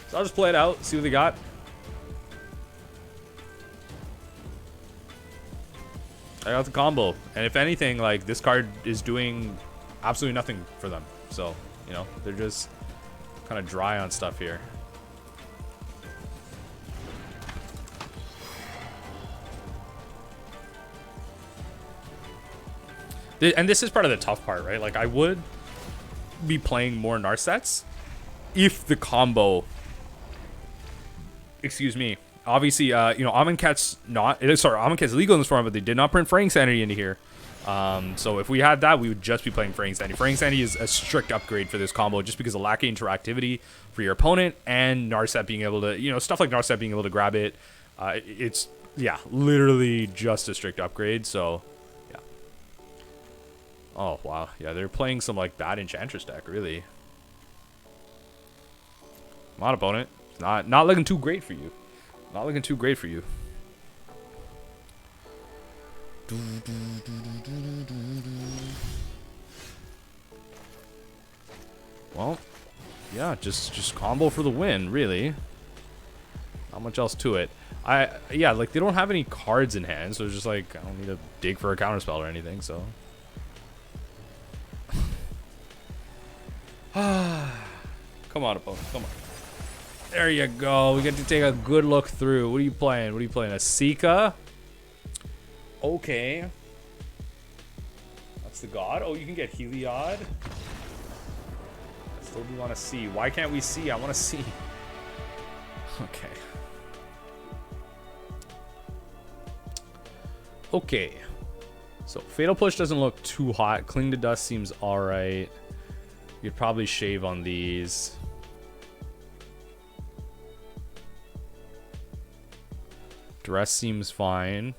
So I'll just play it out, see what they got. I got the combo. And if anything, like, this card is doing absolutely nothing for them. So, you know, they're just kind of dry on stuff here. And this is part of the tough part, right? Like, I would be playing more Narsets if the combo... Excuse me. Obviously, you know, Amonkhet's not... Sorry, Amonkhet's legal in this form, but they did not print Fraying Sanity into here. So if we had that, we would just be playing Fraying Sanity. Fraying Sanity is a strict upgrade for this combo just because of lacking interactivity for your opponent and Narset being able to... You know, stuff like Narset being able to grab it. It's, yeah, literally just a strict upgrade, so... Oh, wow. Yeah, they're playing some, like, bad Enchantress deck, really. Come on, opponent. It's not looking too great for you. Not looking too great for you. Well, yeah, just combo for the win, really. Not much else to it. Yeah, like, they don't have any cards in hand, so it's just like, I don't need to dig for a counterspell or anything, so... Come on, opponent. Come on. There you go. We get to take a good look through. What are you playing? What are you playing? A Sika? Okay. That's the god. Oh, you can get Heliod. I still do want to see. Why can't we see? I want to see. Okay. Okay. So, Fatal Push doesn't look too hot. Cling to Dust seems alright. You'd probably shave on these. Duress seems fine.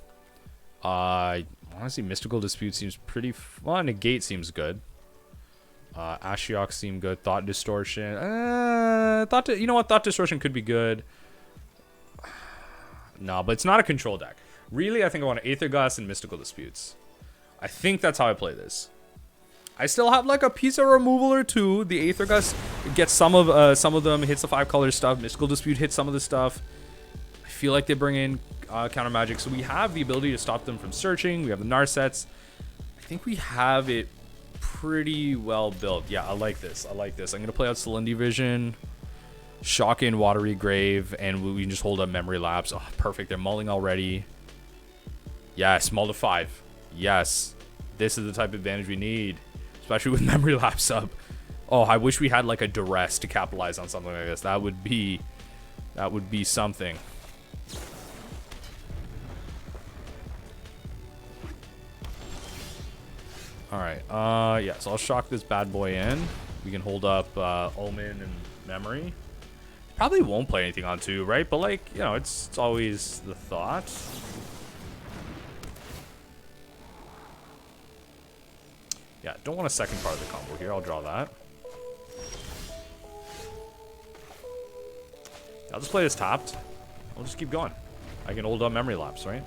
Honestly, Mystical Dispute seems pretty... Well, Negate seems good. Ashiok seem good. Thought Distortion. You know what? Thought Distortion could be good. No, but it's not a control deck. Really, I think I want Aether Gust and Mystical Disputes. I think that's how I play this. I still have like a piece of removal or two. The Aether Gust gets some of them, hits the 5-color stuff. Mystical Dispute hits some of the stuff. I feel like they bring in counter magic, so we have the ability to stop them from searching. We have the Narsets. I think we have it pretty well built. Yeah, I like this. I like this. I'm gonna play out Silundi Vision, Shock in Watery Grave, and we can just hold up Memory Lapse. Oh, perfect. They're mulling already. Yes, mull to 5. Yes, this is the type of advantage we need. Especially with Memory Lapse up. Oh, I wish we had like a Duress to capitalize on something like this. That would be something. Alright, yeah, so I'll shock this bad boy in. We can hold up Omen and Memory. Probably won't play anything on 2, right? But like, you know, it's always the thought. Yeah, don't want a second part of the combo here. I'll draw that. I'll just play this tapped. I'll just keep going. I can hold up Memory Lapse, right?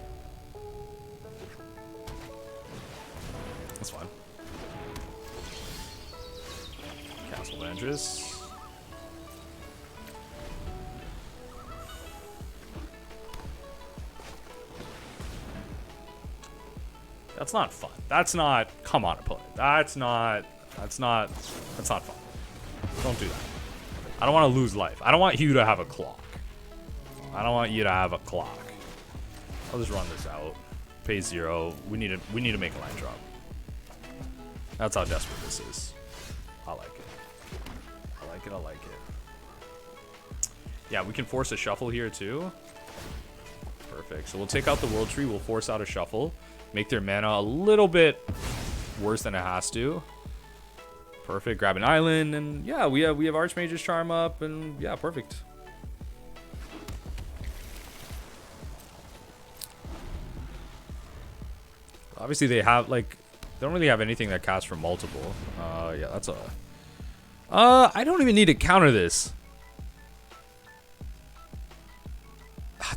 That's fine. Castle Vantress. That's not fun. That's not... Come on, opponent. That's not fun. Don't do that. I don't want to lose life. I don't want you to have a clock. I don't want you to have a clock. I'll just run this out. Pay 0. We need to make a line drop. That's how desperate this is. I like it. I like it. I like it. Yeah, we can force a shuffle here too. Perfect. So we'll take out the World Tree. We'll force out a shuffle. make their mana a little bit worse than it has to. Perfect. Grab an island, and yeah, we have Archmage's Charm up, and yeah, perfect. Obviously, they have like they don't really have anything that casts for multiple. Yeah, that's a. I don't even need to counter this.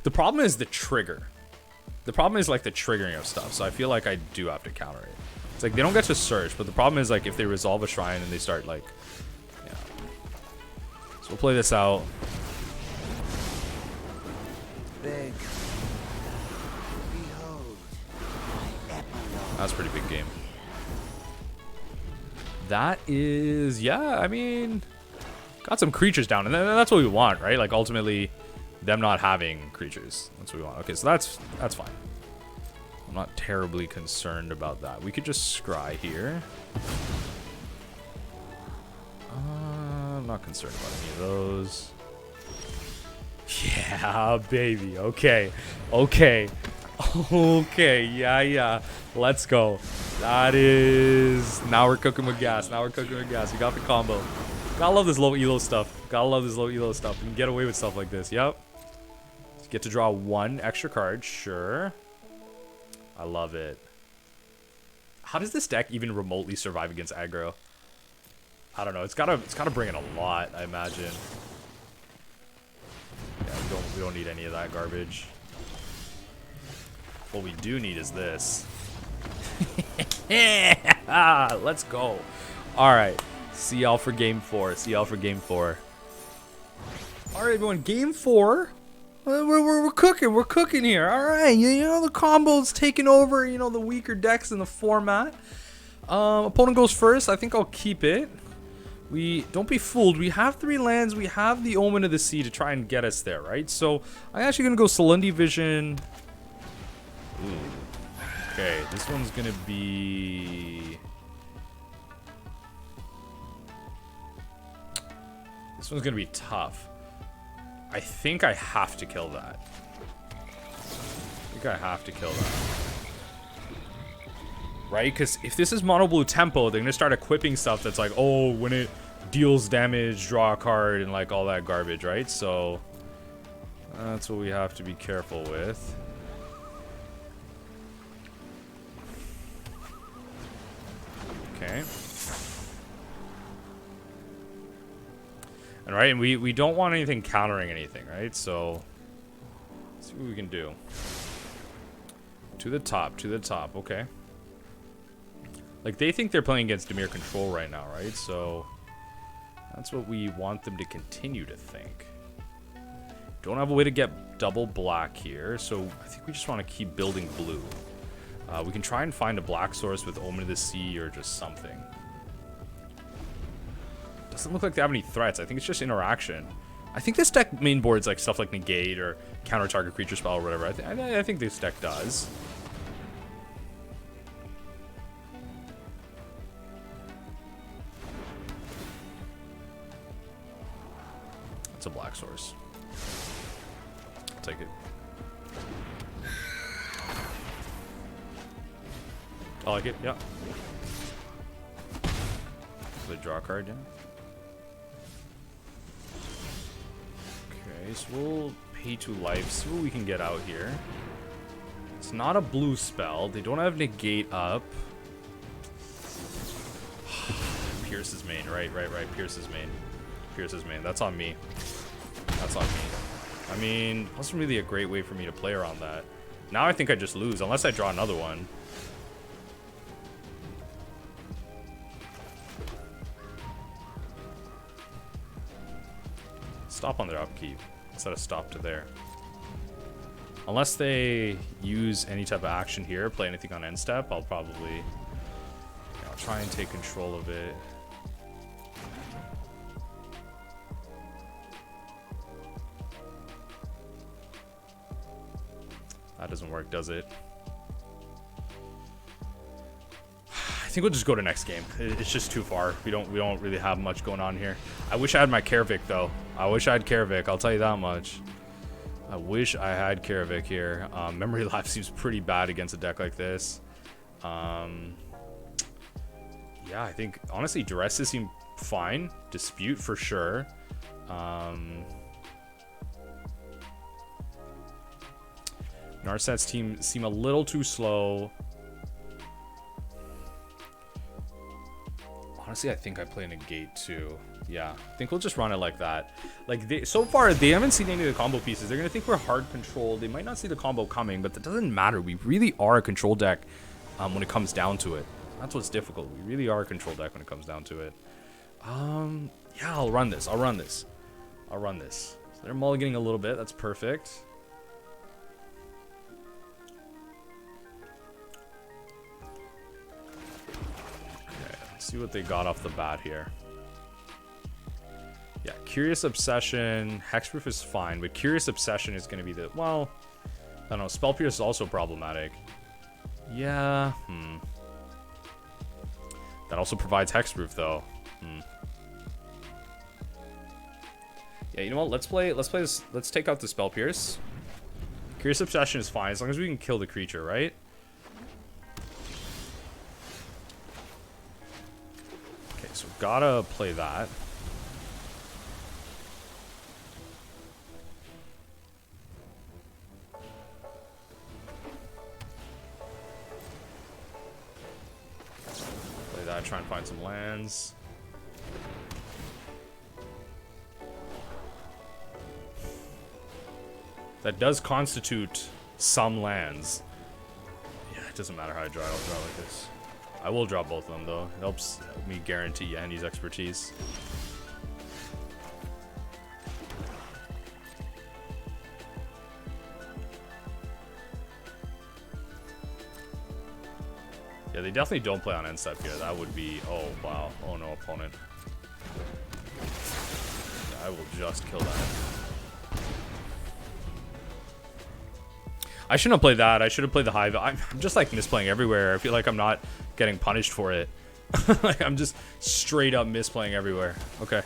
The problem is the trigger. The problem is like the triggering of stuff. So I feel like I do have to counter it. It's like they don't get to search, but the problem is like if they resolve a shrine and they start like, yeah. So we'll play this out. Beg. Behold. My epilogue. That's a pretty big game. That is, yeah, I mean, got some creatures down, and that's what we want, right? Like ultimately, them not having creatures. That's what we want. Okay, so that's fine. I'm not terribly concerned about that. We could just scry here. I'm not concerned about any of those. Yeah, baby. Okay. Okay. Okay. Yeah. Let's go. That is... Now we're cooking with gas. Now we're cooking with gas. We got the combo. Gotta love this low elo stuff. Gotta love this low elo stuff. We can get away with stuff like this. Yep. Get to draw one extra card. Sure. I love it. How does this deck even remotely survive against aggro? I don't know. It's gotta bring in a lot, I imagine. Yeah, we don't need any of that garbage. What we do need is this. Let's go. All right. See y'all for game 4. See y'all for game 4. All right, everyone. Game 4. We're cooking. We're cooking here. All right. You know, the combo's taking over, you know, the weaker decks in the format. Opponent goes first. I think I'll keep it. We don't be fooled. We have 3 lands. We have the Omen of the Sea to try and get us there, right? So I'm actually going to go Silundi Vision. Ooh. Okay, this one's going to be... This one's going to be tough. I think I have to kill that. Right? Because if this is mono blue tempo, they're going to start equipping stuff that's like, oh, when it deals damage, draw a card, and like all that garbage, right? So that's what we have to be careful with. Okay. And right, and we don't want anything countering anything, right? So let's see what we can do. To the top, okay. Like, they think they're playing against Dimir Control right now, right? So that's what we want them to continue to think. Don't have a way to get double black here, so I think we just want to keep building blue. We can try and find a black source with Omen of the Sea or just something. Doesn't look like they have any threats. I think it's just interaction. I think this deck main boards like stuff like negate or counter target creature spell or whatever. I think this deck does. It's a black source. I'll take it. I like it, yeah. So draw a card, yeah. Okay, so we'll pay 2 life, see what we can get out here. It's not a blue spell. They don't have negate up. Pierce's main, right. Pierce's main. That's on me. I mean, wasn't really a great way for me to play around that. Now I think I just lose, unless I draw another one. Stop on their upkeep instead of stop to there. Unless they use any type of action here, play anything on end step, I'll probably I'll try and take control of it. That doesn't work, does it? I think we'll just go to next game. It's just too far. We don't really have much going on here. I wish I had my Kervik though. I wish I had Kervik, I'll tell you that much. I wish I had Karavik here. Memory Lapse seems pretty bad against a deck like this. Yeah, I think, honestly, Duresses seem fine. Dispute for sure. Narset's team seem a little too slow. Honestly, I think I play Negate too. Yeah, I think we'll just run it like that. Like, so far, they haven't seen any of the combo pieces. They're going to think we're hard control. They might not see the combo coming, but that doesn't matter. We really are a control deck when it comes down to it. That's what's difficult. We really are a control deck when it comes down to it. Yeah, I'll run this. So they're mulliganing a little bit. That's perfect. Okay, let's see what they got off the bat here. Yeah, Curious Obsession. Hexproof is fine, but Curious Obsession is going to be the... Well, I don't know. Spell Pierce is also problematic. Yeah, That also provides Hexproof, though. Yeah, you know what? Let's play this. Let's take out the Spell Pierce. Curious Obsession is fine, as long as we can kill the creature, right? Okay, so gotta play that. Try and find some lands. That does constitute some lands. Yeah, it doesn't matter how I draw it. I'll draw like this. I will draw both of them, though. It helps me guarantee Yahenni's expertise. Yeah, they definitely don't play on end step here. That would be... Oh, wow. Oh, no, opponent. Yeah, I will just kill that. I shouldn't have played that. I should have played the Hive. I'm just, like, misplaying everywhere. I feel like I'm not getting punished for it. Like, I'm just straight up misplaying everywhere. Okay.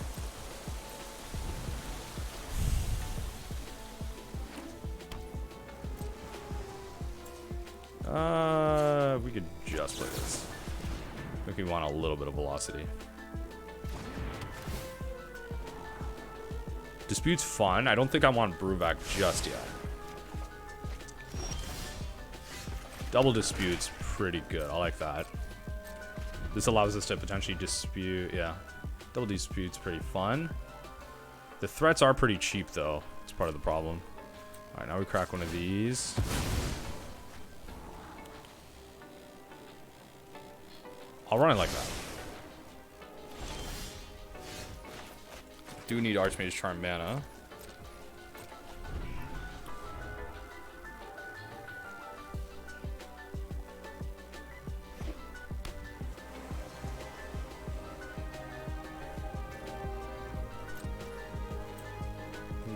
We could just play this. I think we want a little bit of velocity. Dispute's fun. I don't think I want Bruvac just yet. Double Dispute's pretty good. I like that. This allows us to potentially dispute. Yeah. Double Dispute's pretty fun. The threats are pretty cheap, though. It's part of the problem. Alright, now we crack one of these. I'll run it like that. Do need Archmage Charm mana.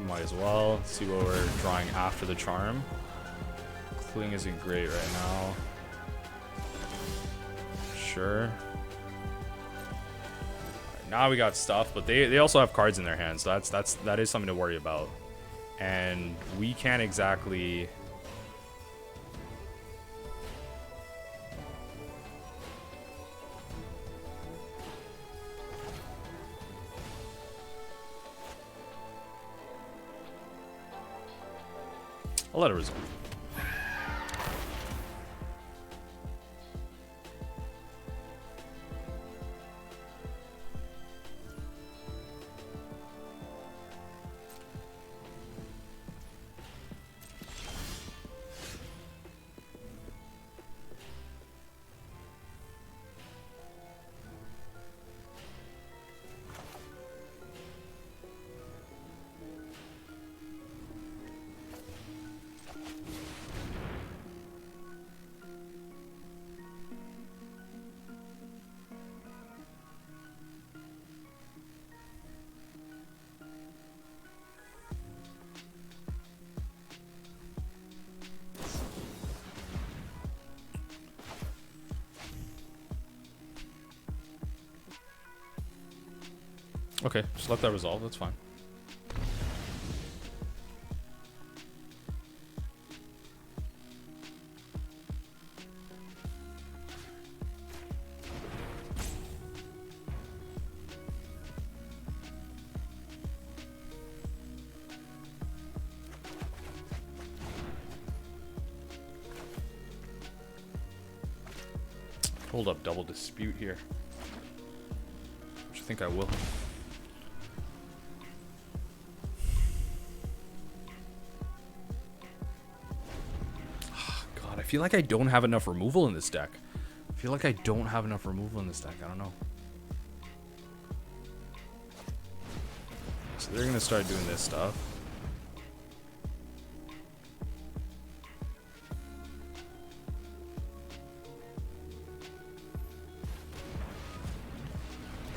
Might as well see what we're drawing after the charm. Cling isn't great right now. Sure. Right, now we got stuff, but they also have cards in their hands, so that is something to worry about. And we can't exactly... I'll let it resolve. Okay, just let that resolve. That's fine. Hold up, double dispute here. Which I think I will. God, I feel like I don't have enough removal in this deck. I feel like I don't have enough removal in this deck. I don't know. So they're gonna start doing this stuff.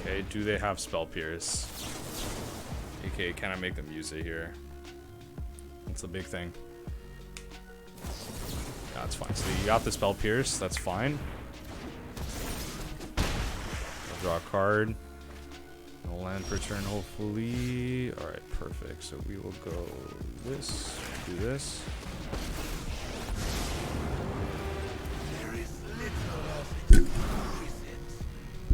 Okay, do they have Spell Pierce? Okay, can I make them use it here? That's a big thing. That's fine. So you got the Spell Pierce, that's fine. I'll draw a card. No land per turn, hopefully. Alright, perfect. So we will go this, do this. There is little of it exquisite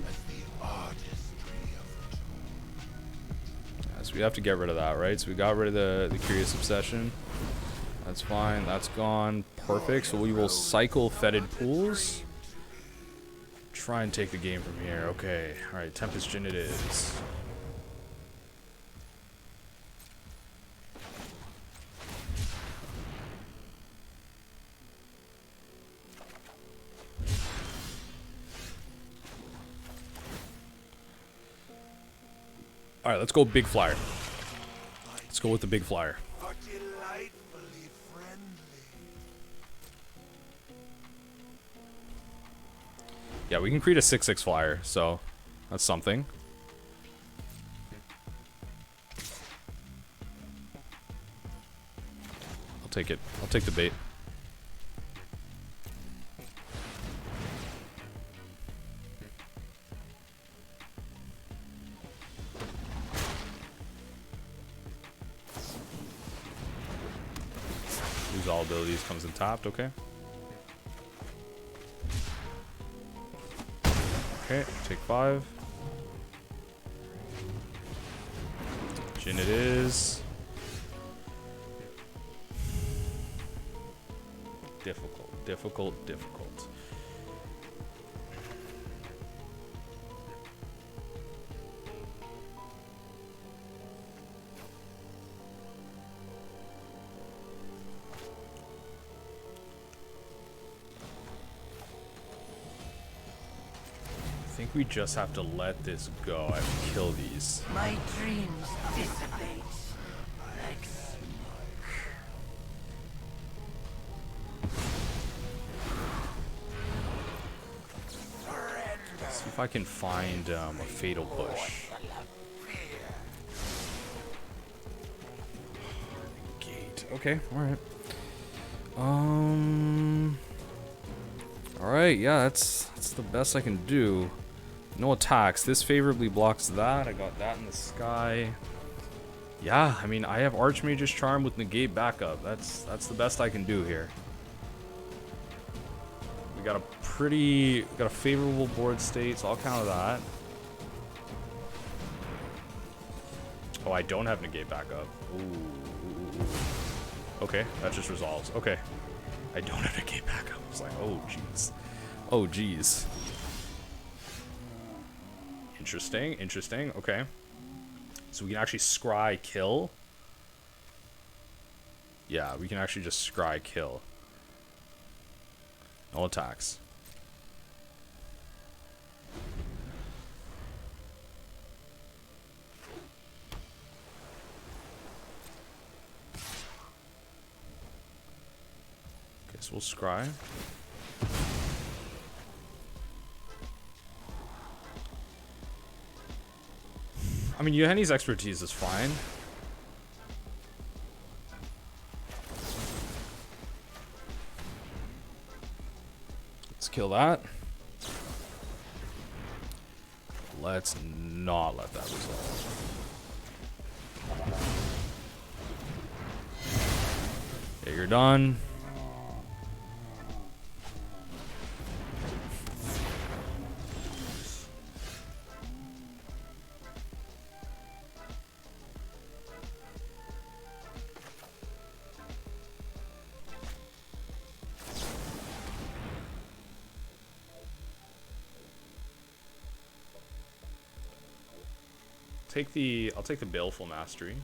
as the artistry of tone. Yeah, so we have to get rid of that, right? So we got rid of the Curious Obsession. That's fine, that's gone. Perfect. So we will cycle Fetid Pools. Try and take the game from here. Okay. Alright, Tempest Djinn it is. Alright, let's go big flyer. Let's go with the big flyer. Are delightfully friendly. Yeah, we can create a 6/6 flyer, so that's something. I'll take it. I'll take the bait. Lose all abilities, comes in tapped, okay. Okay, take 5. Djinn it is. Difficult, difficult, difficult. I think we just have to let this go. I have to kill these. My dreams dissipate like smoke. See if I can find a fatal push. Gate. Okay, alright. Alright, yeah, that's the best I can do. No attacks. This favorably blocks that. I got that in the sky. Yeah, I mean, I have Archmage's Charm with negate backup. That's the best I can do here. We got a favorable board state, so I'll counter that. Oh, I don't have negate backup. Ooh. Okay, that just resolves. Okay. I don't have negate backup. It's like, oh jeez. Oh jeez. Interesting, interesting. Okay. So we can actually scry kill. Yeah, we can actually just scry kill. No attacks. Okay, so we'll scry. I mean, Yahenni's expertise is fine. Let's kill that. Let's not let that resolve. Okay, you're done. take the Baleful Mastery.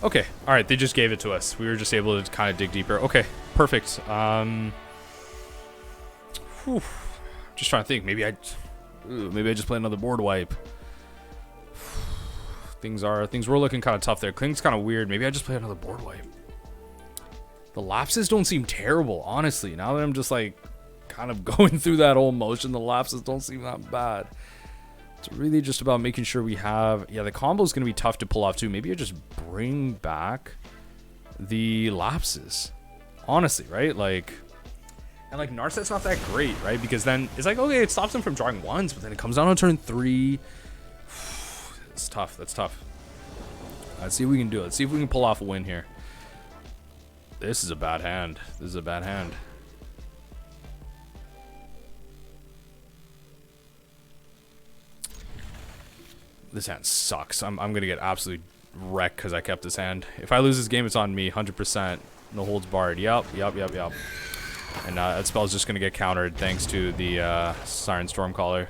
Okay, all right, they just gave it to us. We were just able to kind of dig deeper. Okay, perfect. Whew. Just trying to think. Maybe I just play another board wipe. Things were looking kind of tough there. Kling's kind of weird. Maybe I just play another board wipe. The lapses don't seem terrible, honestly. Now that I'm just like kind of going through that whole motion, the lapses don't seem that bad. It's really just about making sure we have... Yeah, the combo is going to be tough to pull off too. Maybe I just bring back the lapses. Honestly, right? Like... And like Narset's not that great, right? Because then it's like, okay, it stops him from drawing ones, but then it comes down on turn 3. It's tough. That's tough. Let's see if we can do it. Let's see if we can pull off a win here. This is a bad hand. This is a bad hand. This hand sucks. I'm gonna get absolutely wrecked because I kept this hand. If I lose this game, it's on me, 100%. No holds barred. Yep. And that spell's just gonna get countered thanks to the Siren Stormcaller.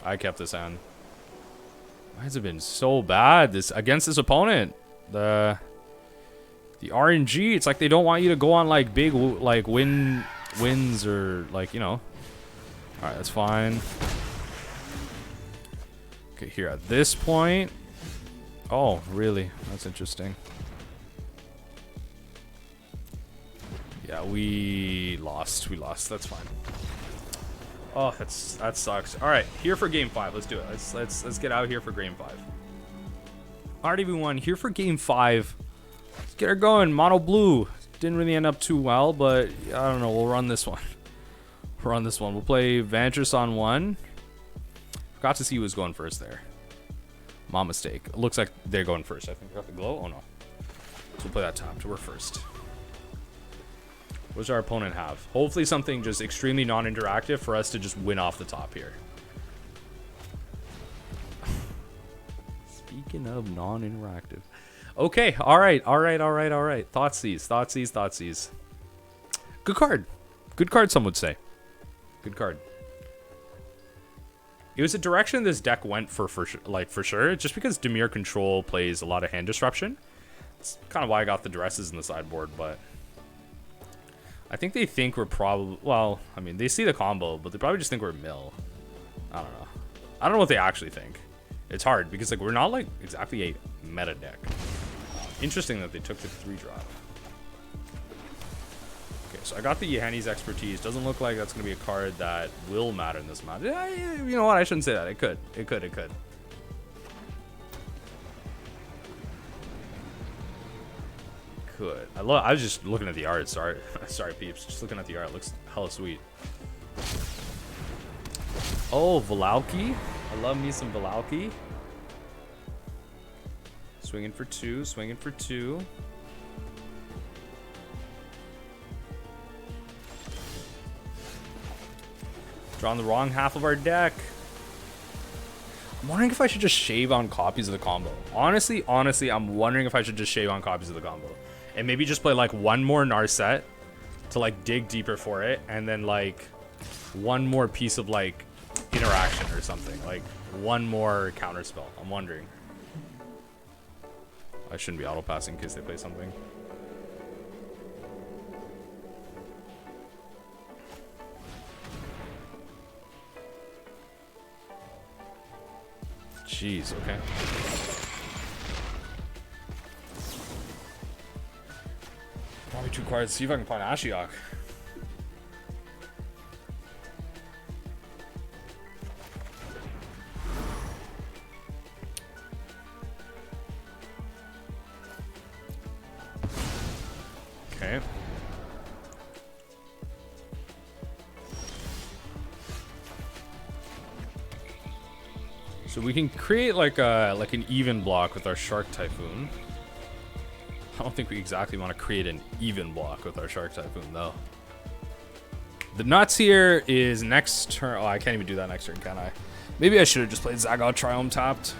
I kept this hand. Why has it been so bad this against this opponent? The RNG, it's like they don't want you to go on like big like wins or like, you know. All right, that's fine. Okay, here at this point. Oh, really? That's interesting. Yeah, we lost. That's fine. Oh, that sucks. All right, here for game 5. Let's do it. Let's get out here for game 5. Alright, everyone, here for game 5. Let's get her going. Mono blue didn't really end up too well, but I don't know. We'll run this one. We'll play Vantress on 1. Forgot to see who was going first there. My mistake. It looks like they're going first. I think we got the glow. Oh no. So we'll play that top. We're first. What does our opponent have? Hopefully something just extremely non-interactive for us to just win off the top here. Speaking of non-interactive. Okay, all right. Thoughtseize. Good card. Good card, some would say. Good card. It was a direction this deck went for sure. Just because Dimir Control plays a lot of hand disruption. It's kind of why I got the dresses in the sideboard, but... I think they think we're probably... Well, I mean, they see the combo, but they probably just think we're mill. I don't know. I don't know what they actually think. It's hard, because like we're not like exactly a meta deck. Interesting that they took the 3-drop. Okay, so I got the Yahenni's Expertise. Doesn't look like that's going to be a card that will matter in this match. Yeah, you know what? I shouldn't say that. It could. I was just looking at the art. Sorry peeps, just looking at the art. It looks hella sweet. Oh, Valauki. I love me some Valauki. Swinging for two. Drawing the wrong half of our deck. I'm wondering if I should just shave on copies of the combo. Honestly, I'm wondering if I should just shave on copies of the combo. And maybe just play like one more Narset to like dig deeper for it. And then like one more piece of like interaction or something. Like one more counter spell. I'm wondering. I shouldn't be auto passing in case they play something. Jeez, okay. Probably 2 cards. See if I can find Ashiok. Okay. So we can create like an even block with our Shark Typhoon. I don't think we exactly want to create an even block with our Shark Typhoon though. The nuts here is next turn. Oh, I can't even do that next turn, can I? Maybe I should have just played Zagoth Triome tapped.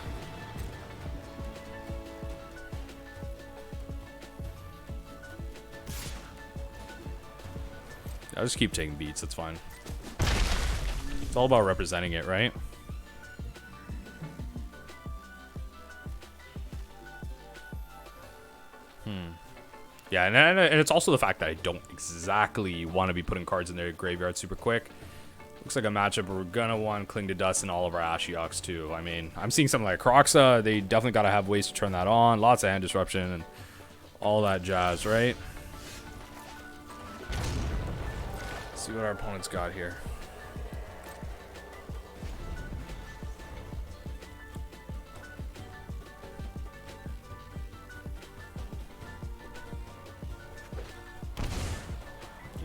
I'll just keep taking beats, that's fine. It's all about representing it, right? Yeah, and it's also the fact that I don't exactly want to be putting cards in their graveyard super quick. Looks like a matchup where we're gonna want Cling to Dust and all of our Ashioks too. I mean, I'm seeing something like Croxa. They definitely gotta have ways to turn that on. Lots of hand disruption and all that jazz, right? Let's see what our opponent's got here.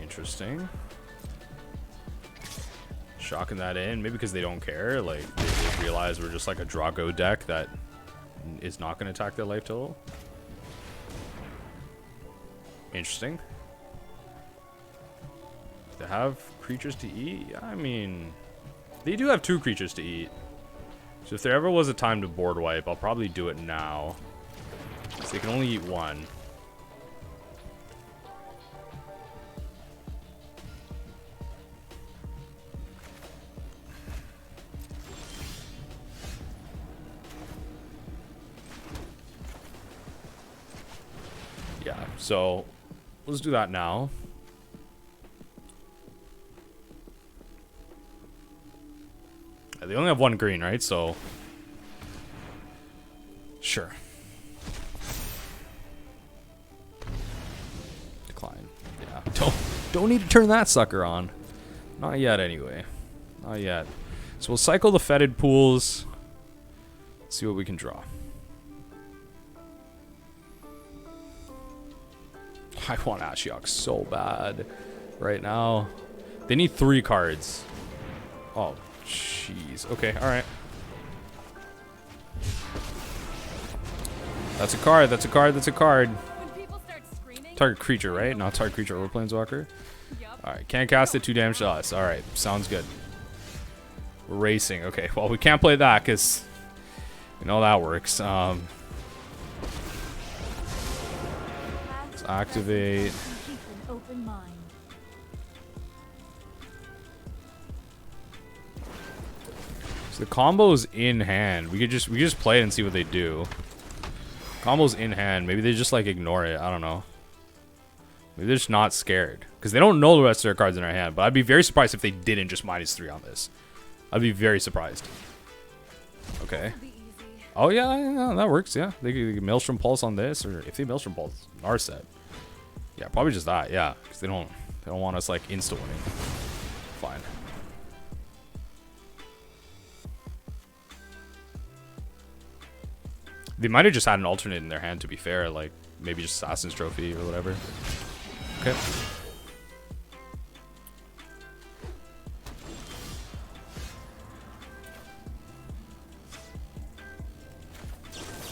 Interesting. Shocking that in, maybe because they don't care. Like, they just realize we're just like a Drago deck that is not going to attack their life total. Interesting. They have creatures to eat? I mean, they do have 2 creatures to eat. So if there ever was a time to board wipe, I'll probably do it now. So they can only eat 1. Yeah, so let's do that now. They only have 1 green, right? So sure. Decline. Yeah. Don't need to turn that sucker on. Not yet anyway. Not yet. So we'll cycle the Fetid Pools. See what we can draw. I want Ashiok so bad right now. They need 3 cards. Oh, jeez. Okay, alright. That's a card, that's a card, that's a card. Target creature, right? Not target creature or Planeswalker. Alright, can't cast it, 2 damage to us. Alright, sounds good. We're racing. Okay, well, we can't play that because we know that works. Activate. So the combo's in hand. We could just play it and see what they do. Combo's in hand. Maybe they just like ignore it. I don't know. Maybe they're just not scared because they don't know the rest of their cards in their hand. But I'd be very surprised if they didn't just -3 on this. I'd be very surprised. Okay. Oh yeah, that works. Yeah, they could Maelstrom Pulse on this, or if they Maelstrom Pulse our set. Yeah, probably just that. Yeah, because they don't want us like insta winning. Fine. They might have just had an alternate in their hand. To be fair, like maybe just Assassin's Trophy or whatever. Okay.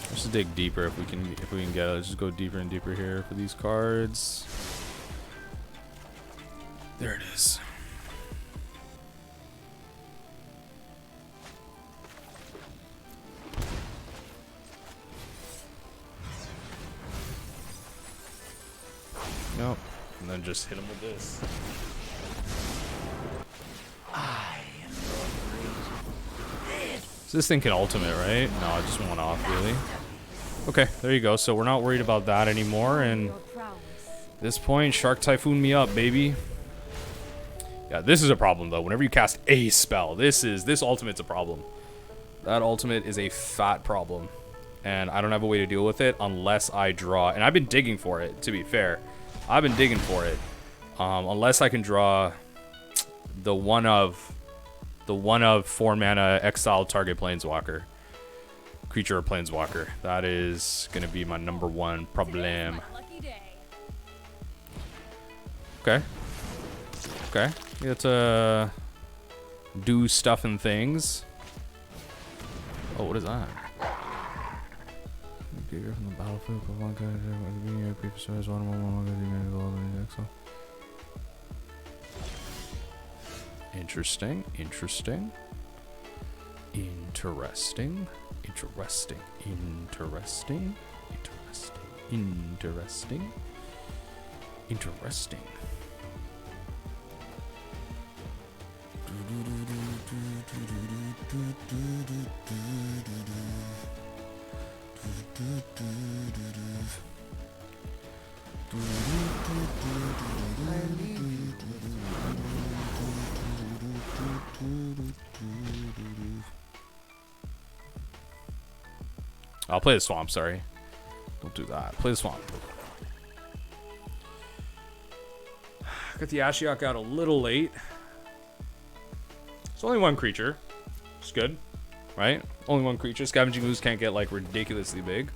Let's just dig deeper if we can get it. Let's just go deeper and deeper here for these cards. There it is. Nope. And then just hit him with this. So this thing can ultimate, right? No, it just went off, really. Okay, there you go. So we're not worried about that anymore. And at this point, Shark Typhoon me up, baby. Yeah, this is a problem, though. Whenever you cast a spell, this ultimate's a problem. That ultimate is a fat problem. And I don't have a way to deal with it unless I draw. And I've been digging for it, to be fair. I've been digging for it. Unless I can draw the one of 4 mana exile target planeswalker. Creature or planeswalker. That is going to be my #1 problem. Okay. Okay. We get to do stuff and things. Oh, what is that? From the battlefield, interesting, interesting, interesting, interesting, interesting, interesting, interesting, interesting. I'll play the swamp, sorry. Don't do that. Play the swamp. Got the Ashiok out a little late. It's only one creature. It's good, right? Only one creature. Scavenging Ooze can't get like ridiculously big.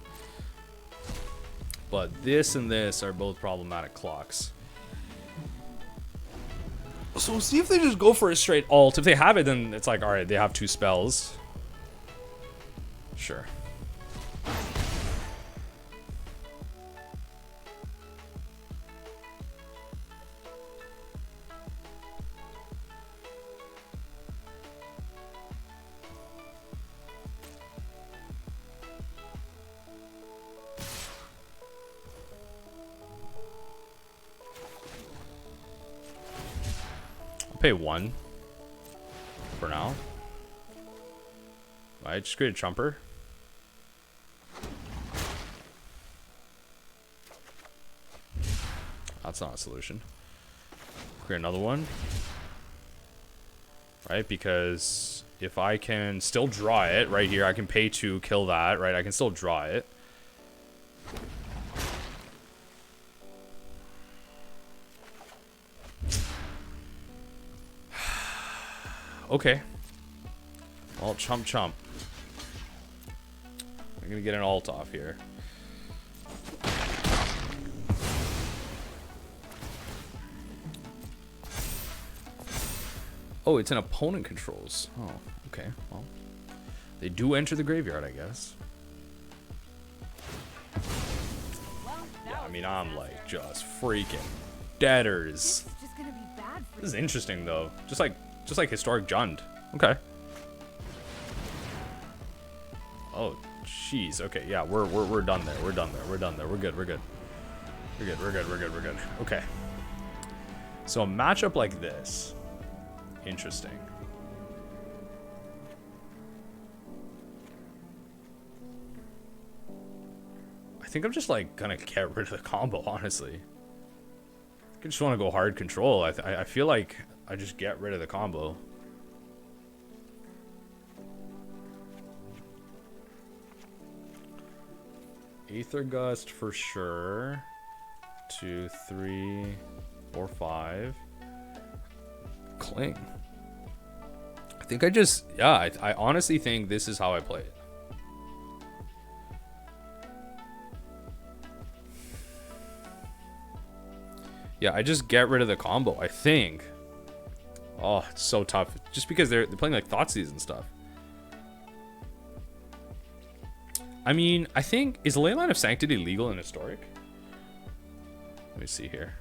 But this and this are both problematic clocks. So we'll see if they just go for a straight alt. If they have it, then it's like, alright, they have 2 spells. Sure. Pay 1 for now. I just create a trumper. That's not a solution. Create another one. Right, because if I can still draw it right here, I can pay 2, kill that, right? I can still draw it. Okay. Well, chump chump. I'm gonna get an alt off here. Oh, it's an opponent controls. Oh, okay. Well, they do enter the graveyard, I guess. Yeah, I mean, I'm like just freaking deaders. This is just gonna be bad for This is interesting though. Just like historic Jund. Okay. Oh, jeez. Okay, yeah, we're done there. We're done there. We're done there. We're good. We're good. We're good. We're good. We're good. We're good. Okay. So a matchup like this. Interesting. I think I'm just like gonna get rid of the combo, honestly. I just want to go hard control. I feel like I just get rid of the combo. Aether Gust for sure. 2, 3, 4, 5. Cling. I think I just, yeah, I honestly think this is how I play it. Yeah, I just get rid of the combo, I think. Oh, it's so tough. Just because they're playing like Thoughtseize and stuff. I mean, I think, is Leyline of Sanctity legal in Historic? Let me see here.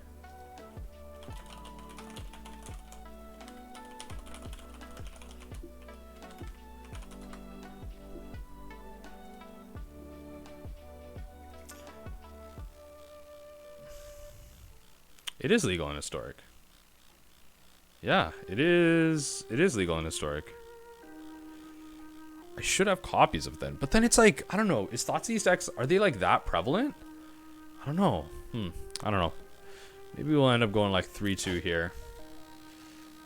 It is legal in Historic. Yeah, it is legal in Historic. I should have copies of them. But then it's like, I don't know. Is Thoughtseize decks, are they like that prevalent? I don't know. I don't know. Maybe we'll end up going like 3-2 here.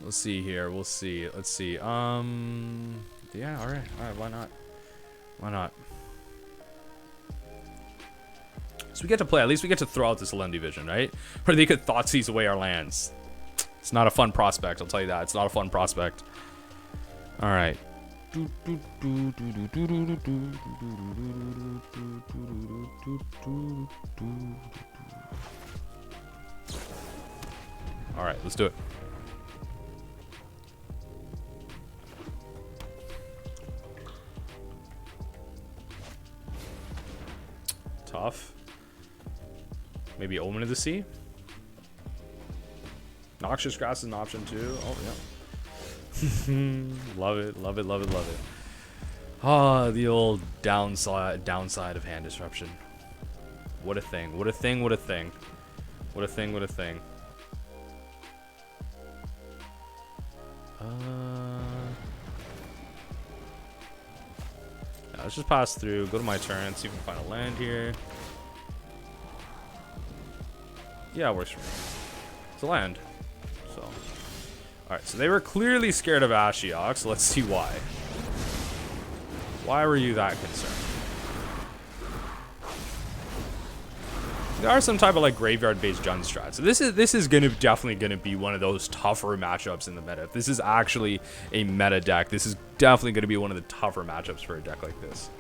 We'll see here. We'll see. Let's see. Yeah, alright. Alright, why not? Why not? So we get to play. At least we get to throw out this Silundi Vision, right? Or they could Thoughtseize away our lands. It's not a fun prospect, I'll tell you that. It's not a fun prospect. Alright. Alright, let's do it. Tough. Maybe Omen of the Sea? Noxious Grass is an option too. Oh, yeah. Love it, love it, love it, love it. Ah, the old downside of hand disruption. What a thing, what a thing, what a thing. What a thing, what a thing. let's just pass through. Go to my turn. See if we can find a land here. Yeah, it works for me. It's a land. So, alright, so they were clearly scared of Ashiok, so let's see why. Why were you that concerned? There are some type of like graveyard-based Jund strats. So this is definitely gonna be one of those tougher matchups in the meta. If this is actually a meta deck, this is definitely gonna be one of the tougher matchups for a deck like this.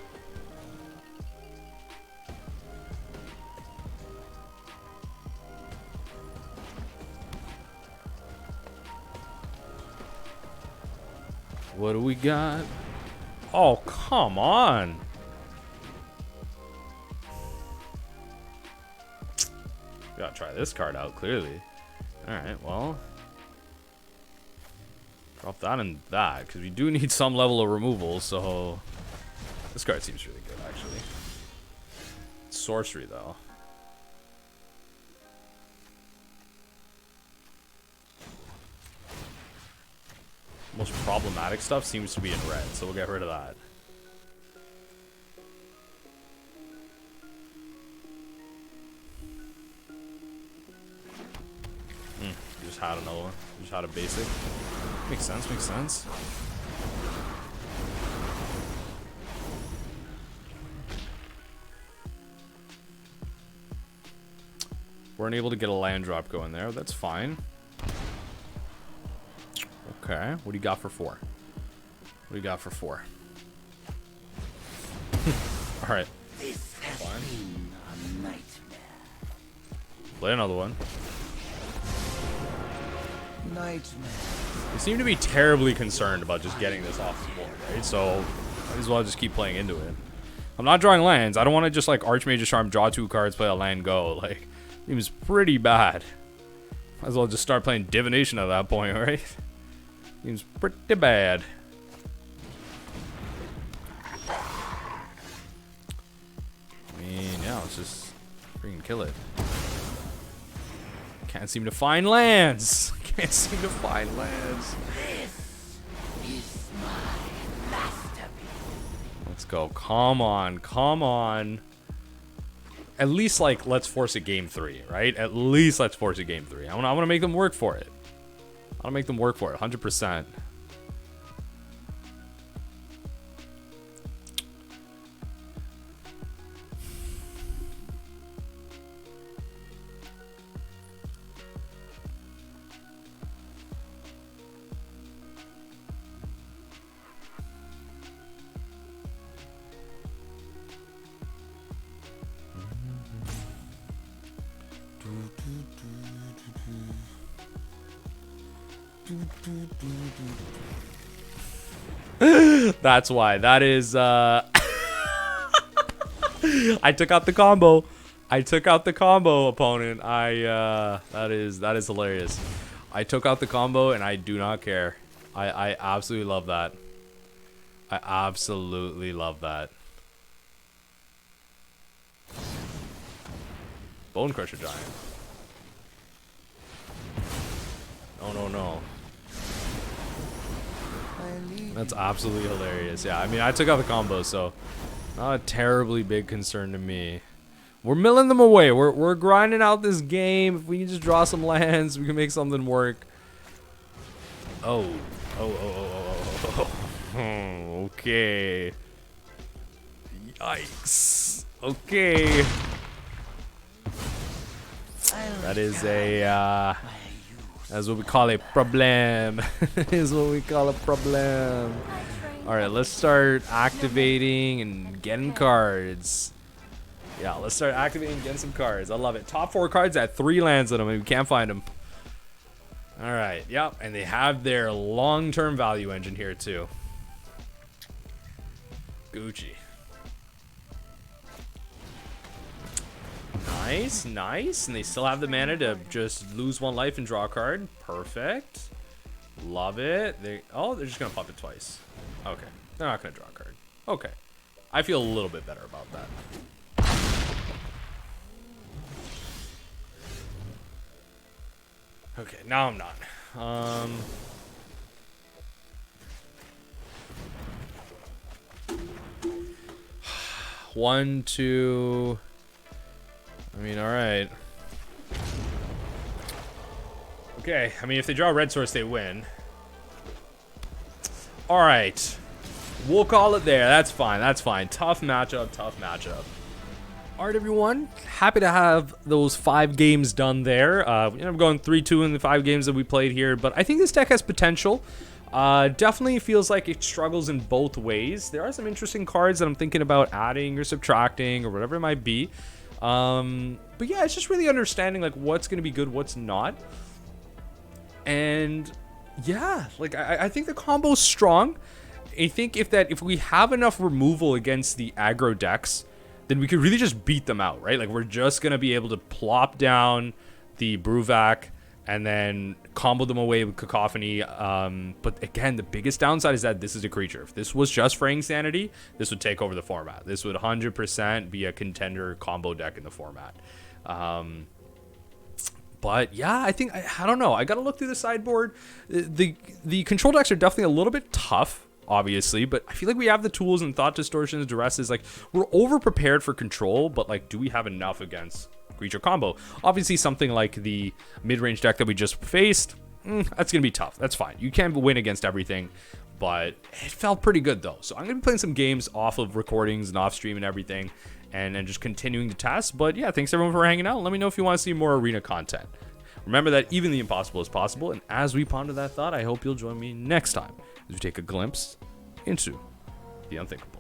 What do we got? Oh, come on. Gotta try this card out, clearly. Alright, well. Drop that and that, because we do need some level of removal, so. This card seems really good, actually. Sorcery, though. Most problematic stuff seems to be in red, so we'll get rid of that. Just had another one. Just had a basic. Makes sense, makes sense. Weren't able to get a land drop going there. That's fine. Okay, what do you got for 4? What do you got for 4? Alright. This has been a nightmare. Play another one. Nightmare. They seem to be terribly concerned about just getting this off the board, right? So, might as well just keep playing into it. I'm not drawing lands. I don't want to just like Archmage's Charm, draw 2 cards, play a land, go. Like, it was pretty bad. Might as well just start playing Divination at that point, right? Seems pretty bad. I mean, yeah, let's just freaking kill it. Can't seem to find lands. Can't seem to find lands. This is my masterpiece. Let's go. Come on. Come on. At least, like, let's force a game 3, right? At least let's force a game 3. I want to make them work for it. I want to make them work for it, 100%. That's why. That is I took out the combo. I took out the combo, opponent. That is hilarious. I took out the combo and I do not care. I absolutely love that. I absolutely love that. Bone Crusher Giant. No, no, no. That's absolutely hilarious. Yeah, I mean, I took out the combo, so not a terribly big concern to me. We're milling them away. We're grinding out this game. If we can just draw some lands, we can make something work. Oh. Okay. Yikes. Okay. That is a, that's what we call a problem. Is what we call a problem. Alright, let's start activating and getting cards. Yeah, let's start activating and getting some cards. I love it. Top 4 cards at 3 lands in them, and we can't find them. Alright, yep, and they have their long-term value engine here, too. Gucci. Nice, nice. And they still have the mana to just lose 1 life and draw a card. Perfect. Love it. They're just going to pop it twice. Okay. They're not going to draw a card. Okay. I feel a little bit better about that. Okay, now I'm not. 1, 2. I mean, all right. Okay, I mean, if they draw a red source, they win. All right. We'll call it there. That's fine. That's fine. Tough matchup. Tough matchup. All right, everyone. Happy to have those 5 games done there. I'm going 3-2 in the 5 games that we played here, but I think this deck has potential. Definitely feels like it struggles in both ways. There are some interesting cards that I'm thinking about adding or subtracting or whatever it might be. But yeah, it's just really understanding like what's going to be good, what's not. And yeah, like I think the combo's strong. I think if we have enough removal against the aggro decks, then we could really just beat them out, right? Like we're just gonna be able to plop down the Bruvac and then combo them away with Cacophony. But again, the biggest downside is that this is a creature. If this was just Fraying Sanity, this would take over the format. This would 100% be a contender combo deck in the format. But yeah, I think I don't know. I gotta look through the sideboard. The control decks are definitely a little bit tough, obviously, but I feel like we have the tools and thought distortions, duresses. Like we're over prepared for control, but like, do we have enough against creature combo? Obviously, something like the mid-range deck that we just faced, that's gonna be tough. That's fine. You can't win against everything, but it felt pretty good though. So I'm gonna be playing some games off of recordings and off stream and everything, and just continuing to test. But yeah, thanks everyone for hanging out. Let me know if you want to see more arena content. Remember that even the impossible is possible, and as we ponder that thought, I hope you'll join me next time as we take a glimpse into the unthinkable.